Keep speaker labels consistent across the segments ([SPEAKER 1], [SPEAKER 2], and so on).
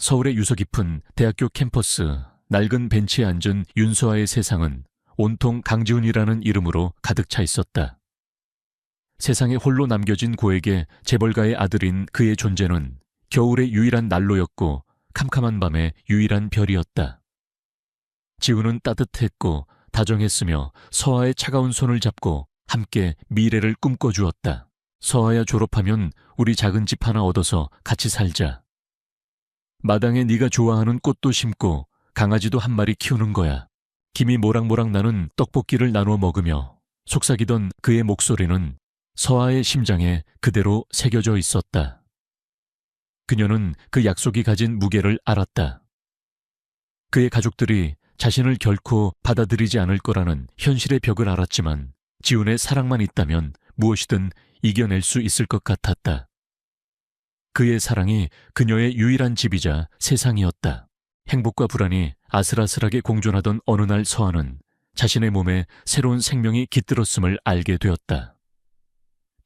[SPEAKER 1] 서울의 유서 깊은 대학교 캠퍼스 낡은 벤치에 앉은 윤서아의 세상은 온통 강지훈이라는 이름으로 가득 차 있었다. 세상에 홀로 남겨진 고에게 재벌가의 아들인 그의 존재는 겨울의 유일한 난로였고 캄캄한 밤의 유일한 별이었다. 지훈은 따뜻했고 다정했으며 서아의 차가운 손을 잡고 함께 미래를 꿈꿔주었다. 서아야, 졸업하면 우리 작은 집 하나 얻어서 같이 살자. 마당에 네가 좋아하는 꽃도 심고 강아지도 한 마리 키우는 거야. 김이 모락모락 나는 떡볶이를 나누어 먹으며 속삭이던 그의 목소리는 서아의 심장에 그대로 새겨져 있었다. 그녀는 그 약속이 가진 무게를 알았다. 그의 가족들이 자신을 결코 받아들이지 않을 거라는 현실의 벽을 알았지만 지훈의 사랑만 있다면 무엇이든 이겨낼 수 있을 것 같았다. 그의 사랑이 그녀의 유일한 집이자 세상이었다. 행복과 불안이 아슬아슬하게 공존하던 어느 날 서아는 자신의 몸에 새로운 생명이 깃들었음을 알게 되었다.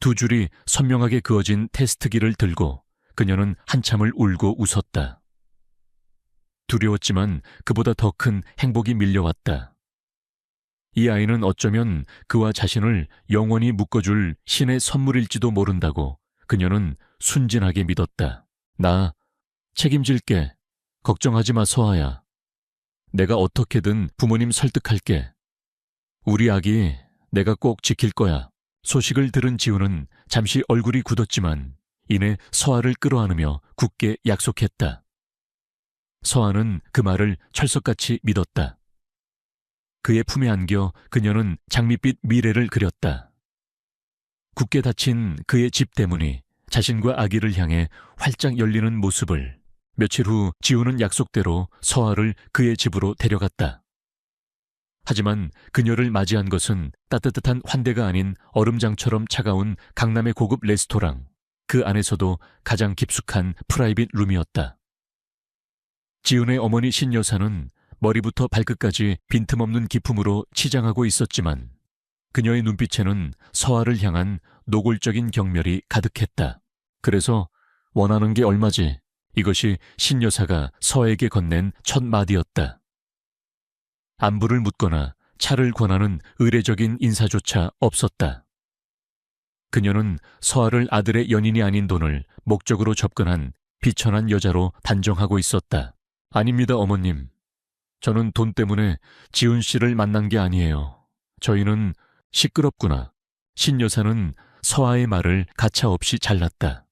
[SPEAKER 1] 두 줄이 선명하게 그어진 테스트기를 들고 그녀는 한참을 울고 웃었다. 두려웠지만 그보다 더 큰 행복이 밀려왔다. 이 아이는 어쩌면 그와 자신을 영원히 묶어줄 신의 선물일지도 모른다고 그녀는 순진하게 믿었다. 나 책임질게. 걱정하지 마, 서아야. 내가 어떻게든 부모님 설득할게. 우리 아기 내가 꼭 지킬 거야. 소식을 들은 지훈은 잠시 얼굴이 굳었지만 이내 서아를 끌어안으며 굳게 약속했다. 서아는 그 말을 철석같이 믿었다. 그의 품에 안겨 그녀는 장밋빛 미래를 그렸다. 굳게 닫힌 그의 집 대문이 자신과 아기를 향해 활짝 열리는 모습을 며칠 후 지훈은 약속대로 서아를 그의 집으로 데려갔다. 하지만 그녀를 맞이한 것은 따뜻한 환대가 아닌 얼음장처럼 차가운 강남의 고급 레스토랑, 그 안에서도 가장 깊숙한 프라이빗 룸이었다. 지훈의 어머니 신여사는 머리부터 발끝까지 빈틈없는 기품으로 치장하고 있었지만 그녀의 눈빛에는 서아를 향한 노골적인 경멸이 가득했다. 그래서 원하는 게 얼마지? 이것이 신여사가 서아에게 건넨 첫 마디였다. 안부를 묻거나 차를 권하는 의례적인 인사조차 없었다. 그녀는 서아를 아들의 연인이 아닌 돈을 목적으로 접근한 비천한 여자로 단정하고 있었다. 아닙니다, 어머님. 저는 돈 때문에 지훈 씨를 만난 게 아니에요. 저희는 시끄럽구나. 신 여사는 서아의 말을 가차없이 잘랐다.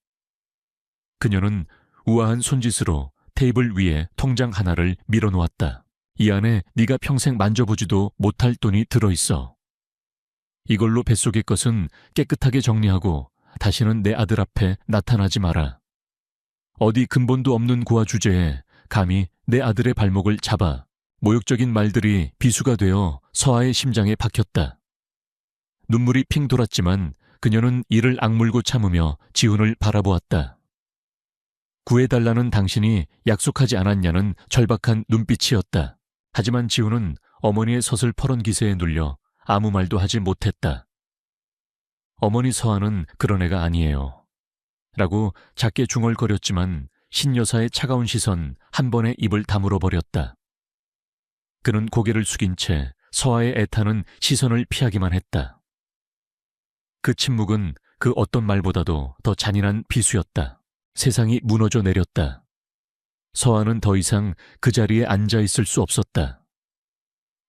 [SPEAKER 1] 그녀는 우아한 손짓으로 테이블 위에 통장 하나를 밀어놓았다. 이 안에 네가 평생 만져보지도 못할 돈이 들어있어. 이걸로 뱃속의 것은 깨끗하게 정리하고 다시는 내 아들 앞에 나타나지 마라. 어디 근본도 없는 고아 주제에 감히 내 아들의 발목을 잡아. 모욕적인 말들이 비수가 되어 서아의 심장에 박혔다. 눈물이 핑 돌았지만 그녀는 이를 악물고 참으며 지훈을 바라보았다. 구해달라는 당신이 약속하지 않았냐는 절박한 눈빛이었다. 하지만 지훈은 어머니의 서슬퍼런 기세에 눌려 아무 말도 하지 못했다. 어머니 서아는 그런 애가 아니에요. 라고 작게 중얼거렸지만 신여사의 차가운 시선 한 번에 입을 다물어 버렸다. 그는 고개를 숙인 채 서아의 애타는 시선을 피하기만 했다. 그 침묵은 그 어떤 말보다도 더 잔인한 비수였다. 세상이 무너져 내렸다. 서아는 더 이상 그 자리에 앉아 있을 수 없었다.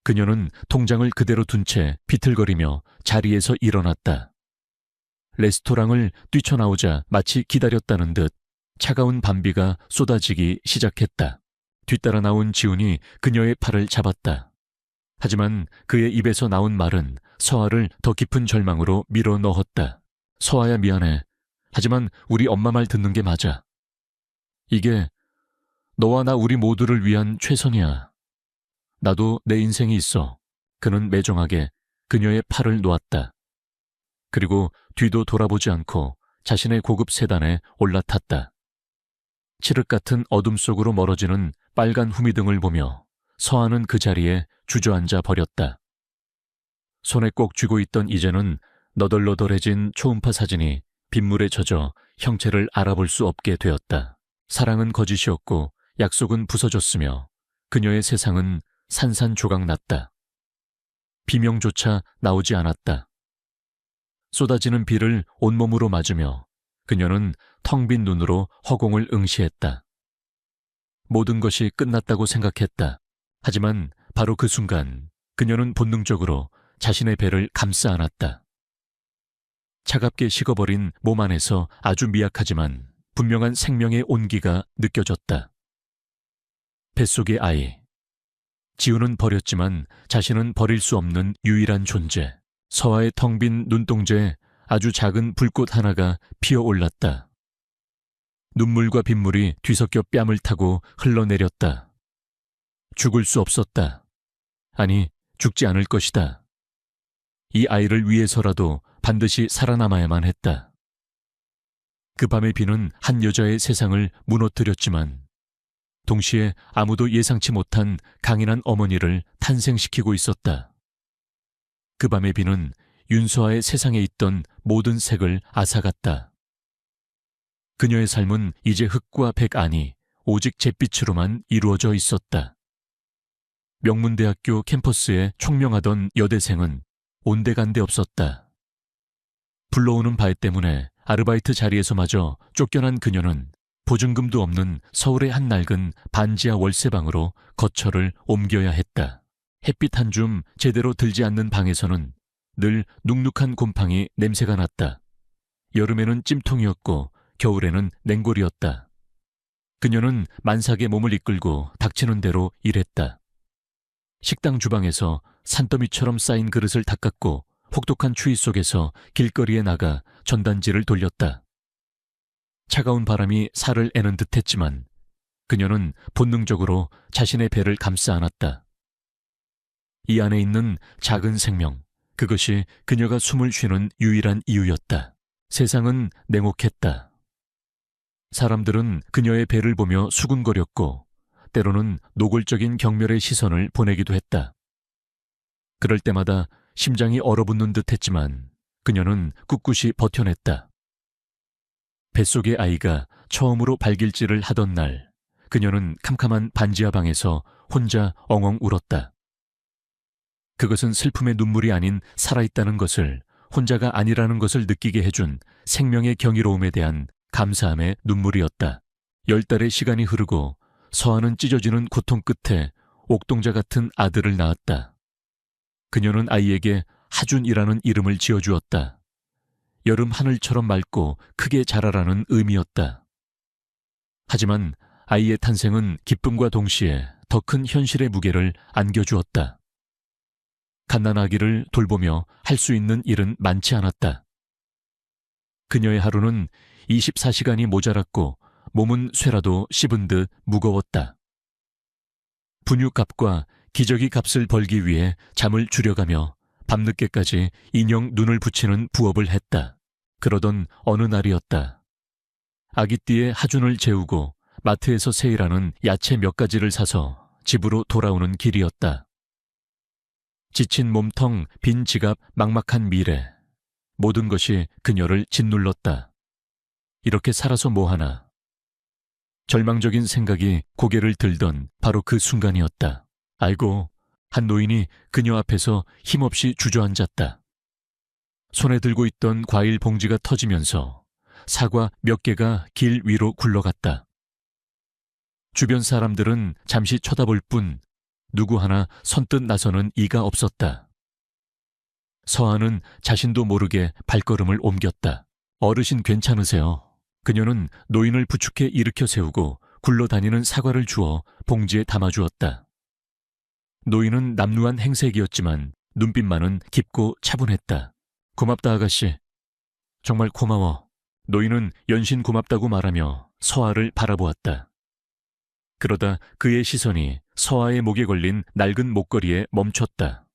[SPEAKER 1] 그녀는 통장을 그대로 둔 채 비틀거리며 자리에서 일어났다. 레스토랑을 뛰쳐나오자 마치 기다렸다는 듯 차가운 밤비가 쏟아지기 시작했다. 뒤따라 나온 지훈이 그녀의 팔을 잡았다. 하지만 그의 입에서 나온 말은 서아를 더 깊은 절망으로 밀어 넣었다. 서아야, 미안해. 하지만 우리 엄마 말 듣는 게 맞아. 이게 너와 나 우리 모두를 위한 최선이야. 나도 내 인생이 있어. 그는 매정하게 그녀의 팔을 놓았다. 그리고 뒤도 돌아보지 않고 자신의 고급 세단에 올라탔다. 칠흑 같은 어둠 속으로 멀어지는 빨간 후미등을 보며 서아는 그 자리에 주저앉아 버렸다. 손에 꼭 쥐고 있던 이제는 너덜너덜해진 초음파 사진이 빗물에 젖어 형체를 알아볼 수 없게 되었다. 사랑은 거짓이었고 약속은 부서졌으며 그녀의 세상은 산산조각 났다. 비명조차 나오지 않았다. 쏟아지는 비를 온몸으로 맞으며 그녀는 텅 빈 눈으로 허공을 응시했다. 모든 것이 끝났다고 생각했다. 하지만 바로 그 순간 그녀는 본능적으로 자신의 배를 감싸 안았다. 차갑게 식어버린 몸 안에서 아주 미약하지만 분명한 생명의 온기가 느껴졌다. 뱃속의 아이. 지우는 버렸지만 자신은 버릴 수 없는 유일한 존재. 서아의 텅 빈 눈동자에 아주 작은 불꽃 하나가 피어올랐다. 눈물과 빗물이 뒤섞여 뺨을 타고 흘러내렸다. 죽을 수 없었다. 아니, 죽지 않을 것이다. 이 아이를 위해서라도 반드시 살아남아야만 했다. 그 밤의 비는 한 여자의 세상을 무너뜨렸지만 동시에 아무도 예상치 못한 강인한 어머니를 탄생시키고 있었다. 그 밤의 비는 윤서아의 세상에 있던 모든 색을 앗아갔다. 그녀의 삶은 이제 흙과 백 아니 오직 잿빛으로만 이루어져 있었다. 명문대학교 캠퍼스에 총명하던 여대생은 온데간데 없었다. 불러오는 바에 때문에 아르바이트 자리에서마저 쫓겨난 그녀는 보증금도 없는 서울의 한 낡은 반지하 월세방으로 거처를 옮겨야 했다. 햇빛 한 줌 제대로 들지 않는 방에서는 늘 눅눅한 곰팡이 냄새가 났다. 여름에는 찜통이었고 겨울에는 냉골이었다. 그녀는 만삭의 몸을 이끌고 닥치는 대로 일했다. 식당 주방에서 산더미처럼 쌓인 그릇을 닦았고 혹독한 추위 속에서 길거리에 나가 전단지를 돌렸다. 차가운 바람이 살을 애는 듯했지만 그녀는 본능적으로 자신의 배를 감싸 안았다. 이 안에 있는 작은 생명, 그것이 그녀가 숨을 쉬는 유일한 이유였다. 세상은 냉혹했다. 사람들은 그녀의 배를 보며 수군거렸고 때로는 노골적인 경멸의 시선을 보내기도 했다. 그럴 때마다 심장이 얼어붙는 듯했지만 그녀는 꿋꿋이 버텨냈다. 뱃속의 아이가 처음으로 발길질을 하던 날 그녀는 캄캄한 반지하 방에서 혼자 엉엉 울었다. 그것은 슬픔의 눈물이 아닌 살아있다는 것을, 혼자가 아니라는 것을 느끼게 해준 생명의 경이로움에 대한 감사함의 눈물이었다. 10달의 시간이 흐르고 서아는 찢어지는 고통 끝에 옥동자 같은 아들을 낳았다. 그녀는 아이에게 하준이라는 이름을 지어주었다. 여름 하늘처럼 맑고 크게 자라라는 의미였다. 하지만 아이의 탄생은 기쁨과 동시에 더 큰 현실의 무게를 안겨주었다. 갓난아기를 돌보며 할 수 있는 일은 많지 않았다. 그녀의 하루는 24시간이 모자랐고 몸은 쇠라도 씹은 듯 무거웠다. 분유값과 기저귀 값을 벌기 위해 잠을 줄여가며 밤늦게까지 인형 눈을 붙이는 부업을 했다. 그러던 어느 날이었다. 아기띠에 하준을 재우고 마트에서 세일하는 야채 몇 가지를 사서 집으로 돌아오는 길이었다. 지친 몸통, 빈 지갑, 막막한 미래. 모든 것이 그녀를 짓눌렀다. 이렇게 살아서 뭐하나. 절망적인 생각이 고개를 들던 바로 그 순간이었다. 아이고, 한 노인이 그녀 앞에서 힘없이 주저앉았다. 손에 들고 있던 과일 봉지가 터지면서 사과 몇 개가 길 위로 굴러갔다. 주변 사람들은 잠시 쳐다볼 뿐 누구 하나 선뜻 나서는 이가 없었다. 서아는 자신도 모르게 발걸음을 옮겼다. 어르신 괜찮으세요? 그녀는 노인을 부축해 일으켜 세우고 굴러다니는 사과를 주어 봉지에 담아주었다. 노인은 남루한 행색이었지만 눈빛만은 깊고 차분했다. 고맙다 아가씨. 정말 고마워. 노인은 연신 고맙다고 말하며 서아를 바라보았다. 그러다 그의 시선이 서아의 목에 걸린 낡은 목걸이에 멈췄다.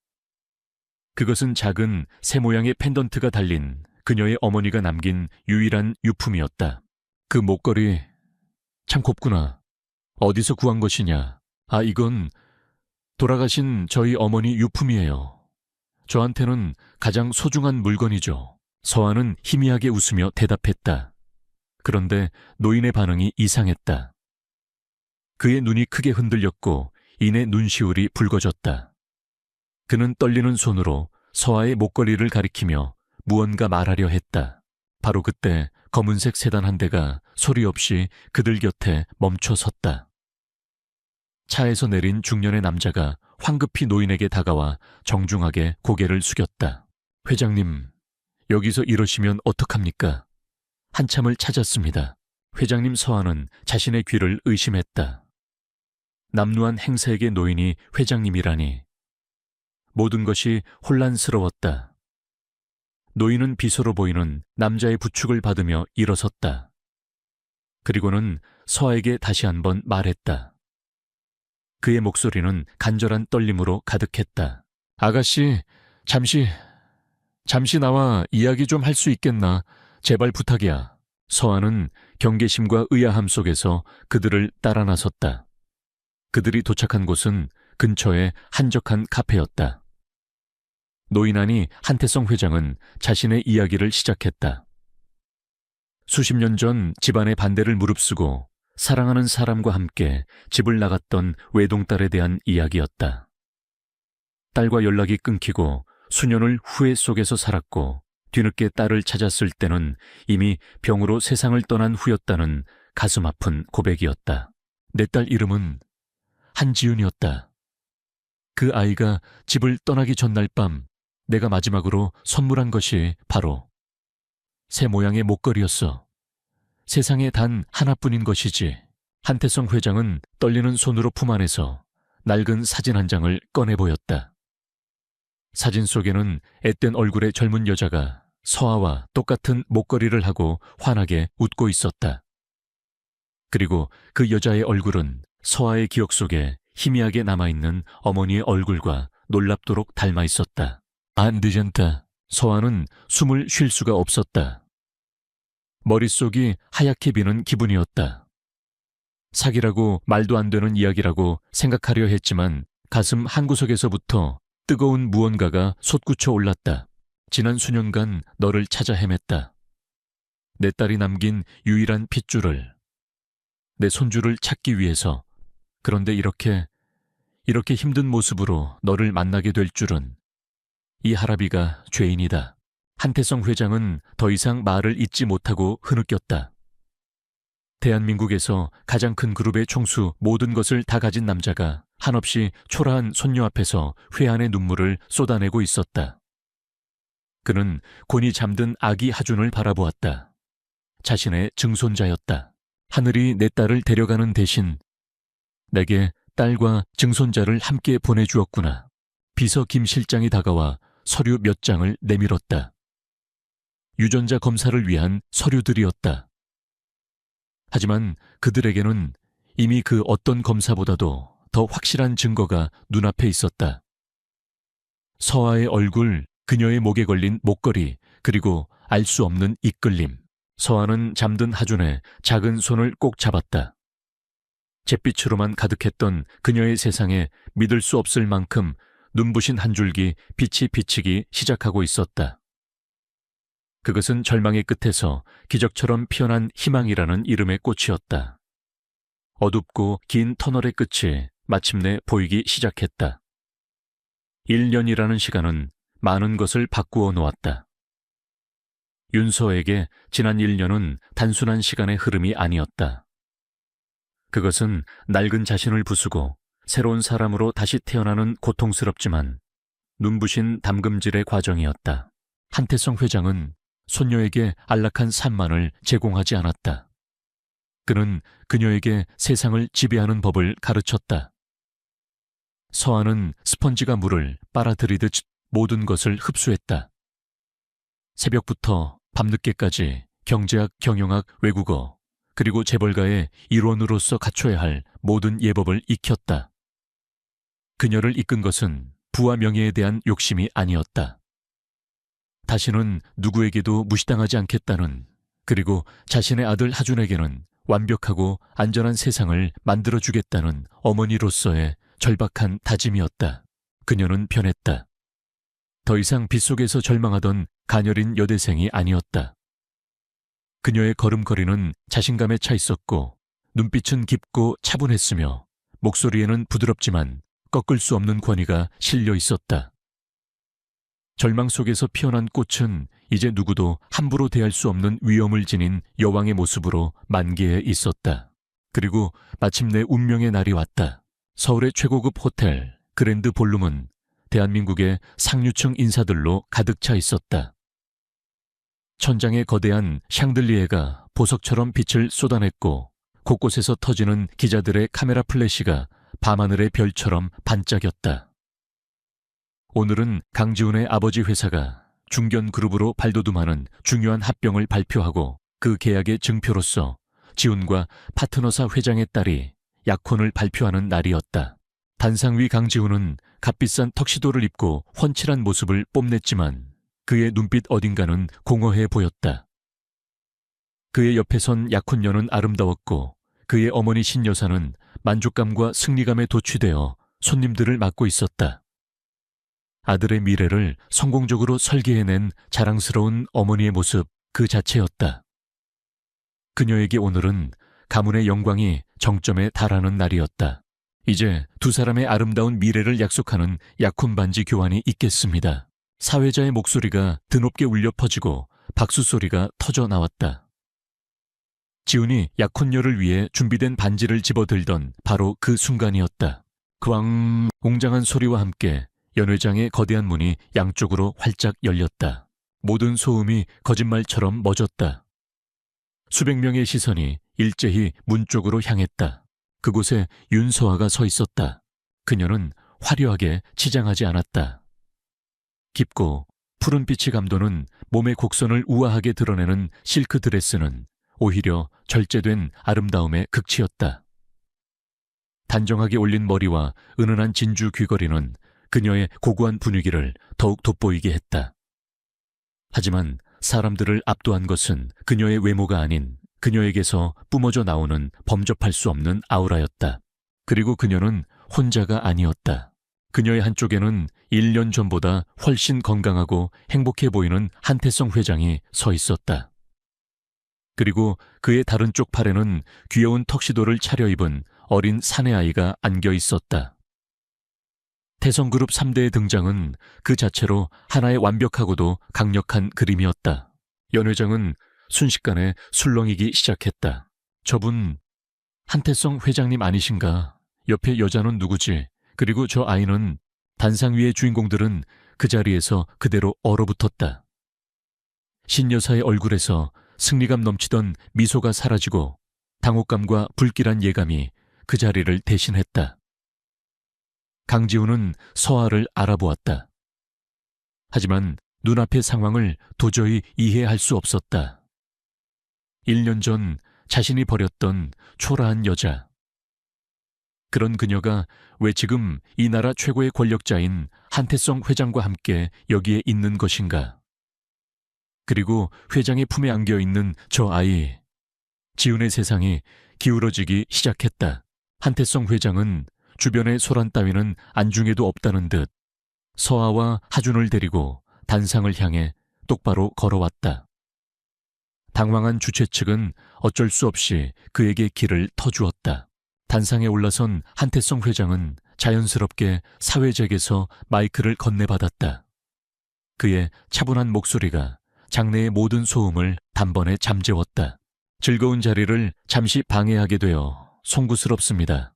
[SPEAKER 1] 그것은 작은 새 모양의 펜던트가 달린 그녀의 어머니가 남긴 유일한 유품이었다. 그 목걸이 참 곱구나. 어디서 구한 것이냐? 아, 이건 돌아가신 저희 어머니 유품이에요. 저한테는 가장 소중한 물건이죠. 서아는 희미하게 웃으며 대답했다. 그런데 노인의 반응이 이상했다. 그의 눈이 크게 흔들렸고 이내 눈시울이 붉어졌다. 그는 떨리는 손으로 서아의 목걸이를 가리키며 무언가 말하려 했다. 바로 그때 검은색 세단 한 대가 소리 없이 그들 곁에 멈춰 섰다. 차에서 내린 중년의 남자가 황급히 노인에게 다가와 정중하게 고개를 숙였다. 회장님, 여기서 이러시면 어떡합니까? 한참을 찾았습니다. 회장님. 서아는 자신의 귀를 의심했다. 남루한 행세에게 노인이 회장님이라니. 모든 것이 혼란스러웠다. 노인은 비서로 보이는 남자의 부축을 받으며 일어섰다. 그리고는 서아에게 다시 한번 말했다. 그의 목소리는 간절한 떨림으로 가득했다. 아가씨, 잠시 나와 이야기 좀 할 수 있겠나? 제발 부탁이야. 서아는 경계심과 의아함 속에서 그들을 따라 나섰다. 그들이 도착한 곳은 근처의 한적한 카페였다. 노인 안이 한태성 회장은 자신의 이야기를 시작했다. 수십 년 전 집안의 반대를 무릅쓰고 사랑하는 사람과 함께 집을 나갔던 외동딸에 대한 이야기였다. 딸과 연락이 끊기고 수년을 후회 속에서 살았고 뒤늦게 딸을 찾았을 때는 이미 병으로 세상을 떠난 후였다는 가슴 아픈 고백이었다. 내 딸 이름은 한지윤이었다. 그 아이가 집을 떠나기 전날 밤 내가 마지막으로 선물한 것이 바로 새 모양의 목걸이였어. 세상에 단 하나뿐인 것이지. 한태성 회장은 떨리는 손으로 품 안에서 낡은 사진 한 장을 꺼내 보였다. 사진 속에는 앳된 얼굴의 젊은 여자가 서아와 똑같은 목걸이를 하고 환하게 웃고 있었다. 그리고 그 여자의 얼굴은 서아의 기억 속에 희미하게 남아있는 어머니의 얼굴과 놀랍도록 닮아 있었다. 안 되잖다. 서아는 숨을 쉴 수가 없었다. 머릿속이 하얗게 비는 기분이었다. 사기라고 말도 안 되는 이야기라고 생각하려 했지만 가슴 한구석에서부터 뜨거운 무언가가 솟구쳐 올랐다. 지난 수년간 너를 찾아 헤맸다. 내 딸이 남긴 유일한 핏줄을, 내 손주를 찾기 위해서. 그런데 이렇게 힘든 모습으로 너를 만나게 될 줄은. 이 할아비가 죄인이다. 한태성 회장은 더 이상 말을 잇지 못하고 흐느꼈다. 대한민국에서 가장 큰 그룹의 총수 모든 것을 다 가진 남자가 한없이 초라한 손녀 앞에서 회한의 눈물을 쏟아내고 있었다. 그는 곤히 잠든 아기 하준을 바라보았다. 자신의 증손자였다. 하늘이 내 딸을 데려가는 대신 내게 딸과 증손자를 함께 보내주었구나. 비서 김 실장이 다가와 서류 몇 장을 내밀었다. 유전자 검사를 위한 서류들이었다. 하지만 그들에게는 이미 그 어떤 검사보다도 더 확실한 증거가 눈앞에 있었다. 서아의 얼굴, 그녀의 목에 걸린 목걸이, 그리고 알 수 없는 이끌림. 서아는 잠든 하준의 작은 손을 꼭 잡았다. 잿빛으로만 가득했던 그녀의 세상에 믿을 수 없을 만큼 눈부신 한 줄기 빛이 비치기 시작하고 있었다. 그것은 절망의 끝에서 기적처럼 피어난 희망이라는 이름의 꽃이었다. 어둡고 긴 터널의 끝이 마침내 보이기 시작했다. 1년이라는 시간은 많은 것을 바꾸어 놓았다. 윤서에게 지난 1년은 단순한 시간의 흐름이 아니었다. 그것은 낡은 자신을 부수고 새로운 사람으로 다시 태어나는 고통스럽지만 눈부신 담금질의 과정이었다. 한태성 회장은 손녀에게 안락한 산만을 제공하지 않았다. 그는 그녀에게 세상을 지배하는 법을 가르쳤다. 서아는 스펀지가 물을 빨아들이듯 모든 것을 흡수했다. 새벽부터 밤늦게까지 경제학, 경영학, 외국어, 그리고 재벌가의 일원으로서 갖춰야 할 모든 예법을 익혔다. 그녀를 이끈 것은 부와 명예에 대한 욕심이 아니었다. 다시는 누구에게도 무시당하지 않겠다는, 그리고 자신의 아들 하준에게는 완벽하고 안전한 세상을 만들어주겠다는 어머니로서의 절박한 다짐이었다. 그녀는 변했다. 더 이상 빗속에서 절망하던 가녀린 여대생이 아니었다. 그녀의 걸음걸이는 자신감에 차 있었고 눈빛은 깊고 차분했으며 목소리에는 부드럽지만 꺾을 수 없는 권위가 실려 있었다. 절망 속에서 피어난 꽃은 이제 누구도 함부로 대할 수 없는 위엄을 지닌 여왕의 모습으로 만개해 있었다. 그리고 마침내 운명의 날이 왔다. 서울의 최고급 호텔 그랜드 볼룸은 대한민국의 상류층 인사들로 가득 차 있었다. 천장에 거대한 샹들리에가 보석처럼 빛을 쏟아냈고 곳곳에서 터지는 기자들의 카메라 플래시가 밤하늘의 별처럼 반짝였다. 오늘은 강지훈의 아버지 회사가 중견그룹으로 발돋움하는 중요한 합병을 발표하고 그 계약의 증표로서 지훈과 파트너사 회장의 딸이 약혼을 발표하는 날이었다. 단상위 강지훈은 값비싼 턱시도를 입고 훤칠한 모습을 뽐냈지만 그의 눈빛 어딘가는 공허해 보였다. 그의 옆에 선 약혼녀는 아름다웠고 그의 어머니 신여사는 만족감과 승리감에 도취되어 손님들을 맞고 있었다. 아들의 미래를 성공적으로 설계해낸 자랑스러운 어머니의 모습 그 자체였다. 그녀에게 오늘은 가문의 영광이 정점에 달하는 날이었다. 이제 두 사람의 아름다운 미래를 약속하는 약혼 반지 교환이 있겠습니다. 사회자의 목소리가 드높게 울려 퍼지고 박수 소리가 터져 나왔다. 지훈이 약혼녀를 위해 준비된 반지를 집어들던 바로 그 순간이었다. 그왕 웅장한 소리와 함께 연회장의 거대한 문이 양쪽으로 활짝 열렸다. 모든 소음이 거짓말처럼 멎었다. 수백 명의 시선이 일제히 문 쪽으로 향했다. 그곳에 윤서아가 서 있었다. 그녀는 화려하게 치장하지 않았다. 깊고 푸른 빛이 감도는 몸의 곡선을 우아하게 드러내는 실크 드레스는 오히려 절제된 아름다움의 극치였다. 단정하게 올린 머리와 은은한 진주 귀걸이는 그녀의 고고한 분위기를 더욱 돋보이게 했다. 하지만 사람들을 압도한 것은 그녀의 외모가 아닌 그녀에게서 뿜어져 나오는 범접할 수 없는 아우라였다. 그리고 그녀는 혼자가 아니었다. 그녀의 한쪽에는 1년 전보다 훨씬 건강하고 행복해 보이는 한태성 회장이 서 있었다. 그리고 그의 다른 쪽 팔에는 귀여운 턱시도를 차려입은 어린 사내아이가 안겨 있었다. 태성그룹 3대의 등장은 그 자체로 하나의 완벽하고도 강력한 그림이었다. 연 회장은 순식간에 술렁이기 시작했다. 저분 한태성 회장님 아니신가? 옆에 여자는 누구지? 그리고 저 아이는? 단상 위의 주인공들은 그 자리에서 그대로 얼어붙었다. 신여사의 얼굴에서 승리감 넘치던 미소가 사라지고 당혹감과 불길한 예감이 그 자리를 대신했다. 강지훈은 서아를 알아보았다. 하지만 눈앞의 상황을 도저히 이해할 수 없었다. 1년 전 자신이 버렸던 초라한 여자. 그런 그녀가 왜 지금 이 나라 최고의 권력자인 한태성 회장과 함께 여기에 있는 것인가? 그리고 회장의 품에 안겨있는 저 아이. 지훈의 세상이 기울어지기 시작했다. 한태성 회장은 주변의 소란 따위는 안중에도 없다는 듯 서아와 하준을 데리고 단상을 향해 똑바로 걸어왔다. 당황한 주최 측은 어쩔 수 없이 그에게 길을 터주었다. 단상에 올라선 한태성 회장은 자연스럽게 사회적에서 마이크를 건네받았다. 그의 차분한 목소리가 장내의 모든 소음을 단번에 잠재웠다. 즐거운 자리를 잠시 방해하게 되어 송구스럽습니다.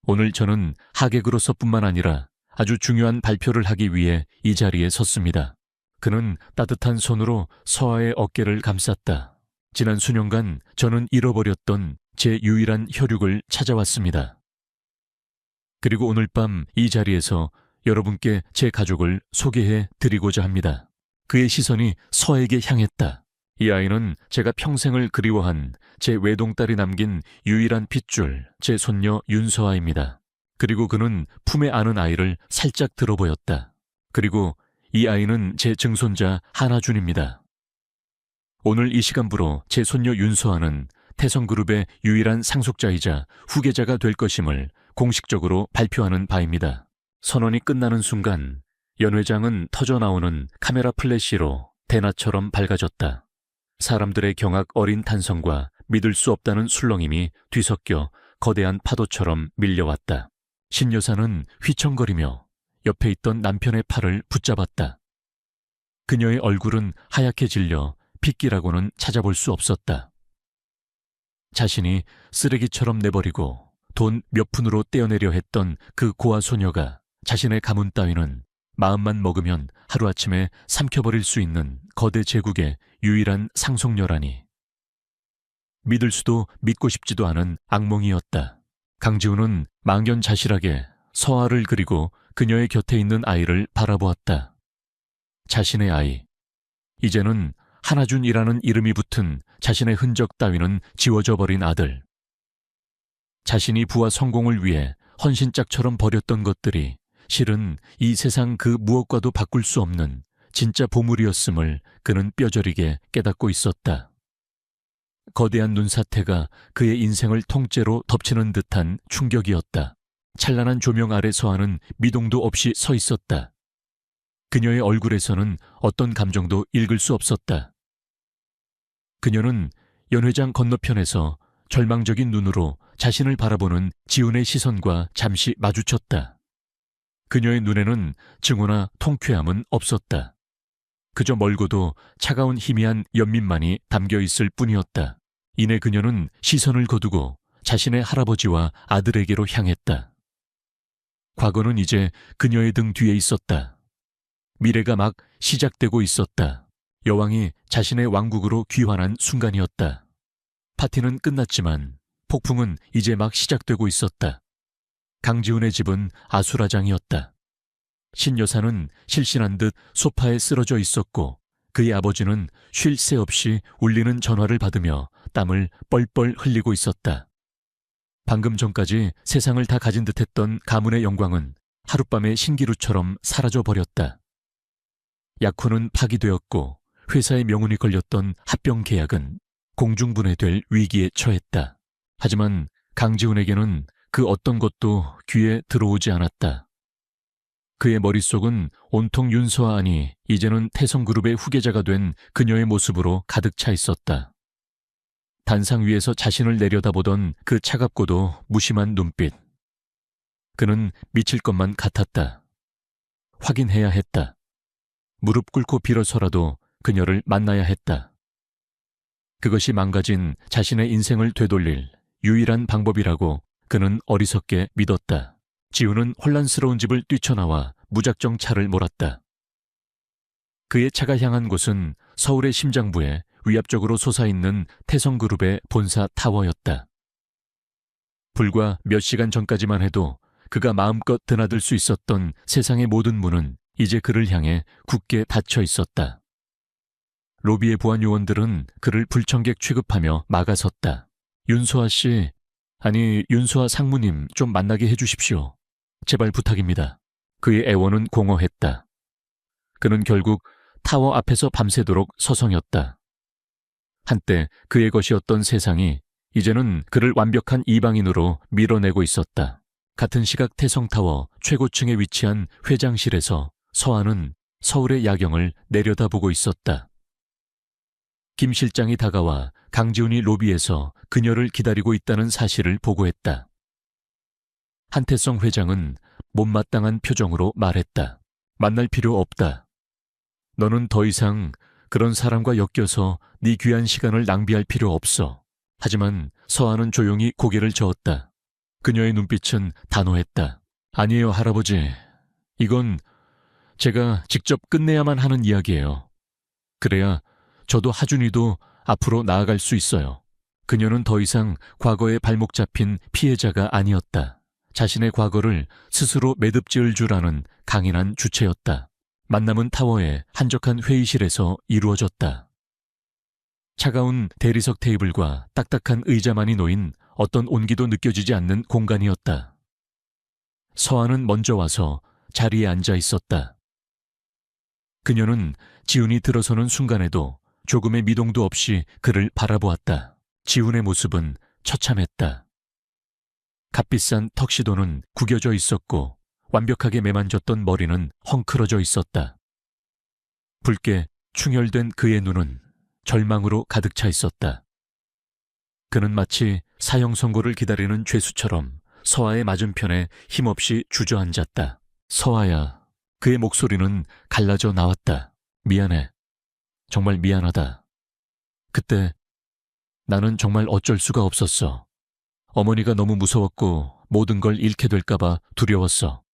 [SPEAKER 1] 오늘 저는 하객으로서뿐만 아니라 아주 중요한 발표를 하기 위해 이 자리에 섰습니다. 그는 따뜻한 손으로 서아의 어깨를 감쌌다. 지난 수년간 저는 잃어버렸던 제 유일한 혈육을 찾아왔습니다. 그리고 오늘 밤 이 자리에서 여러분께 제 가족을 소개해 드리고자 합니다. 그의 시선이 서에게 향했다. 이 아이는 제가 평생을 그리워한 제 외동딸이 남긴 유일한 핏줄, 제 손녀 윤서아입니다. 그리고 그는 품에 안은 아이를 살짝 들어보였다. 그리고 이 아이는 제 증손자 한하준입니다. 오늘 이 시간부로 제 손녀 윤서아는 태성그룹의 유일한 상속자이자 후계자가 될 것임을 공식적으로 발표하는 바입니다. 선언이 끝나는 순간 연 회장은 터져나오는 카메라 플래시로 대낮처럼 밝아졌다. 사람들의 경악 어린 탄성과 믿을 수 없다는 술렁임이 뒤섞여 거대한 파도처럼 밀려왔다. 신 여사는 휘청거리며 옆에 있던 남편의 팔을 붙잡았다. 그녀의 얼굴은 하얗게 질려 핏기라고는 찾아볼 수 없었다. 자신이 쓰레기처럼 내버리고 돈 몇 푼으로 떼어내려 했던 그 고아 소녀가 자신의 가문 따위는 마음만 먹으면 하루아침에 삼켜버릴 수 있는 거대 제국의 유일한 상속녀라니. 믿을 수도 믿고 싶지도 않은 악몽이었다. 강지훈은 망연자실하게 서아를 그리고 그녀의 곁에 있는 아이를 바라보았다. 자신의 아이. 이제는 한하준이라는 이름이 붙은 자신의 흔적 따위는 지워져 버린 아들. 자신이 부와 성공을 위해 헌신짝처럼 버렸던 것들이 실은 이 세상 그 무엇과도 바꿀 수 없는 진짜 보물이었음을 그는 뼈저리게 깨닫고 있었다. 거대한 눈사태가 그의 인생을 통째로 덮치는 듯한 충격이었다. 찬란한 조명 아래 서하는 미동도 없이 서 있었다. 그녀의 얼굴에서는 어떤 감정도 읽을 수 없었다. 그녀는 연회장 건너편에서 절망적인 눈으로 자신을 바라보는 지훈의 시선과 잠시 마주쳤다. 그녀의 눈에는 증오나 통쾌함은 없었다. 그저 멀고도 차가운 희미한 연민만이 담겨 있을 뿐이었다. 이내 그녀는 시선을 거두고 자신의 할아버지와 아들에게로 향했다. 과거는 이제 그녀의 등 뒤에 있었다. 미래가 막 시작되고 있었다. 여왕이 자신의 왕국으로 귀환한 순간이었다. 파티는 끝났지만 폭풍은 이제 막 시작되고 있었다. 강지훈의 집은 아수라장이었다. 신 여사는 실신한 듯 소파에 쓰러져 있었고 그의 아버지는 쉴 새 없이 울리는 전화를 받으며 땀을 뻘뻘 흘리고 있었다. 방금 전까지 세상을 다 가진 듯했던 가문의 영광은 하룻밤에 신기루처럼 사라져버렸다. 약혼은 파기되었고 회사의 명운이 걸렸던 합병 계약은 공중분해될 위기에 처했다. 하지만 강지훈에게는 그 어떤 것도 귀에 들어오지 않았다. 그의 머릿속은 온통 윤서아 아니 이제는 태성그룹의 후계자가 된 그녀의 모습으로 가득 차 있었다. 단상 위에서 자신을 내려다보던 그 차갑고도 무심한 눈빛. 그는 미칠 것만 같았다. 확인해야 했다. 무릎 꿇고 빌어서라도 그녀를 만나야 했다. 그것이 망가진 자신의 인생을 되돌릴 유일한 방법이라고 그는 어리석게 믿었다. 지훈은 혼란스러운 집을 뛰쳐나와 무작정 차를 몰았다. 그의 차가 향한 곳은 서울의 심장부에 위압적으로 솟아있는 태성그룹의 본사 타워였다. 불과 몇 시간 전까지만 해도 그가 마음껏 드나들 수 있었던 세상의 모든 문은 이제 그를 향해 굳게 닫혀 있었다. 로비의 보안 요원들은 그를 불청객 취급하며 막아섰다. 윤소아 씨, 아니 윤소아 상무님 좀 만나게 해주십시오. 제발 부탁입니다. 그의 애원은 공허했다. 그는 결국 타워 앞에서 밤새도록 서성였다. 한때 그의 것이었던 세상이 이제는 그를 완벽한 이방인으로 밀어내고 있었다. 같은 시각 태성타워 최고층에 위치한 회장실에서 서하는 서울의 야경을 내려다보고 있었다. 김 실장이 다가와 강지훈이 로비에서 그녀를 기다리고 있다는 사실을 보고했다. 한태성 회장은 못마땅한 표정으로 말했다. 만날 필요 없다. 너는 더 이상 그런 사람과 엮여서 네 귀한 시간을 낭비할 필요 없어. 하지만 서하는 조용히 고개를 저었다. 그녀의 눈빛은 단호했다. 아니에요, 할아버지. 이건 제가 직접 끝내야만 하는 이야기예요. 그래야 저도 하준이도 앞으로 나아갈 수 있어요. 그녀는 더 이상 과거에 발목 잡힌 피해자가 아니었다. 자신의 과거를 스스로 매듭지을 줄 아는 강인한 주체였다. 만남은 타워의 한적한 회의실에서 이루어졌다. 차가운 대리석 테이블과 딱딱한 의자만이 놓인 어떤 온기도 느껴지지 않는 공간이었다. 서하는 먼저 와서 자리에 앉아 있었다. 그녀는 지훈이 들어서는 순간에도 조금의 미동도 없이 그를 바라보았다. 지훈의 모습은 처참했다. 값비싼 턱시도는 구겨져 있었고 완벽하게 매만졌던 머리는 헝클어져 있었다. 붉게 충혈된 그의 눈은 절망으로 가득 차 있었다. 그는 마치 사형 선고를 기다리는 죄수처럼 서아의 맞은편에 힘없이 주저앉았다. 서아야. 그의 목소리는 갈라져 나왔다. 미안해. 정말 미안하다. 그때 나는 정말 어쩔 수가 없었어. 어머니가 너무 무서웠고 모든 걸 잃게 될까봐 두려웠어.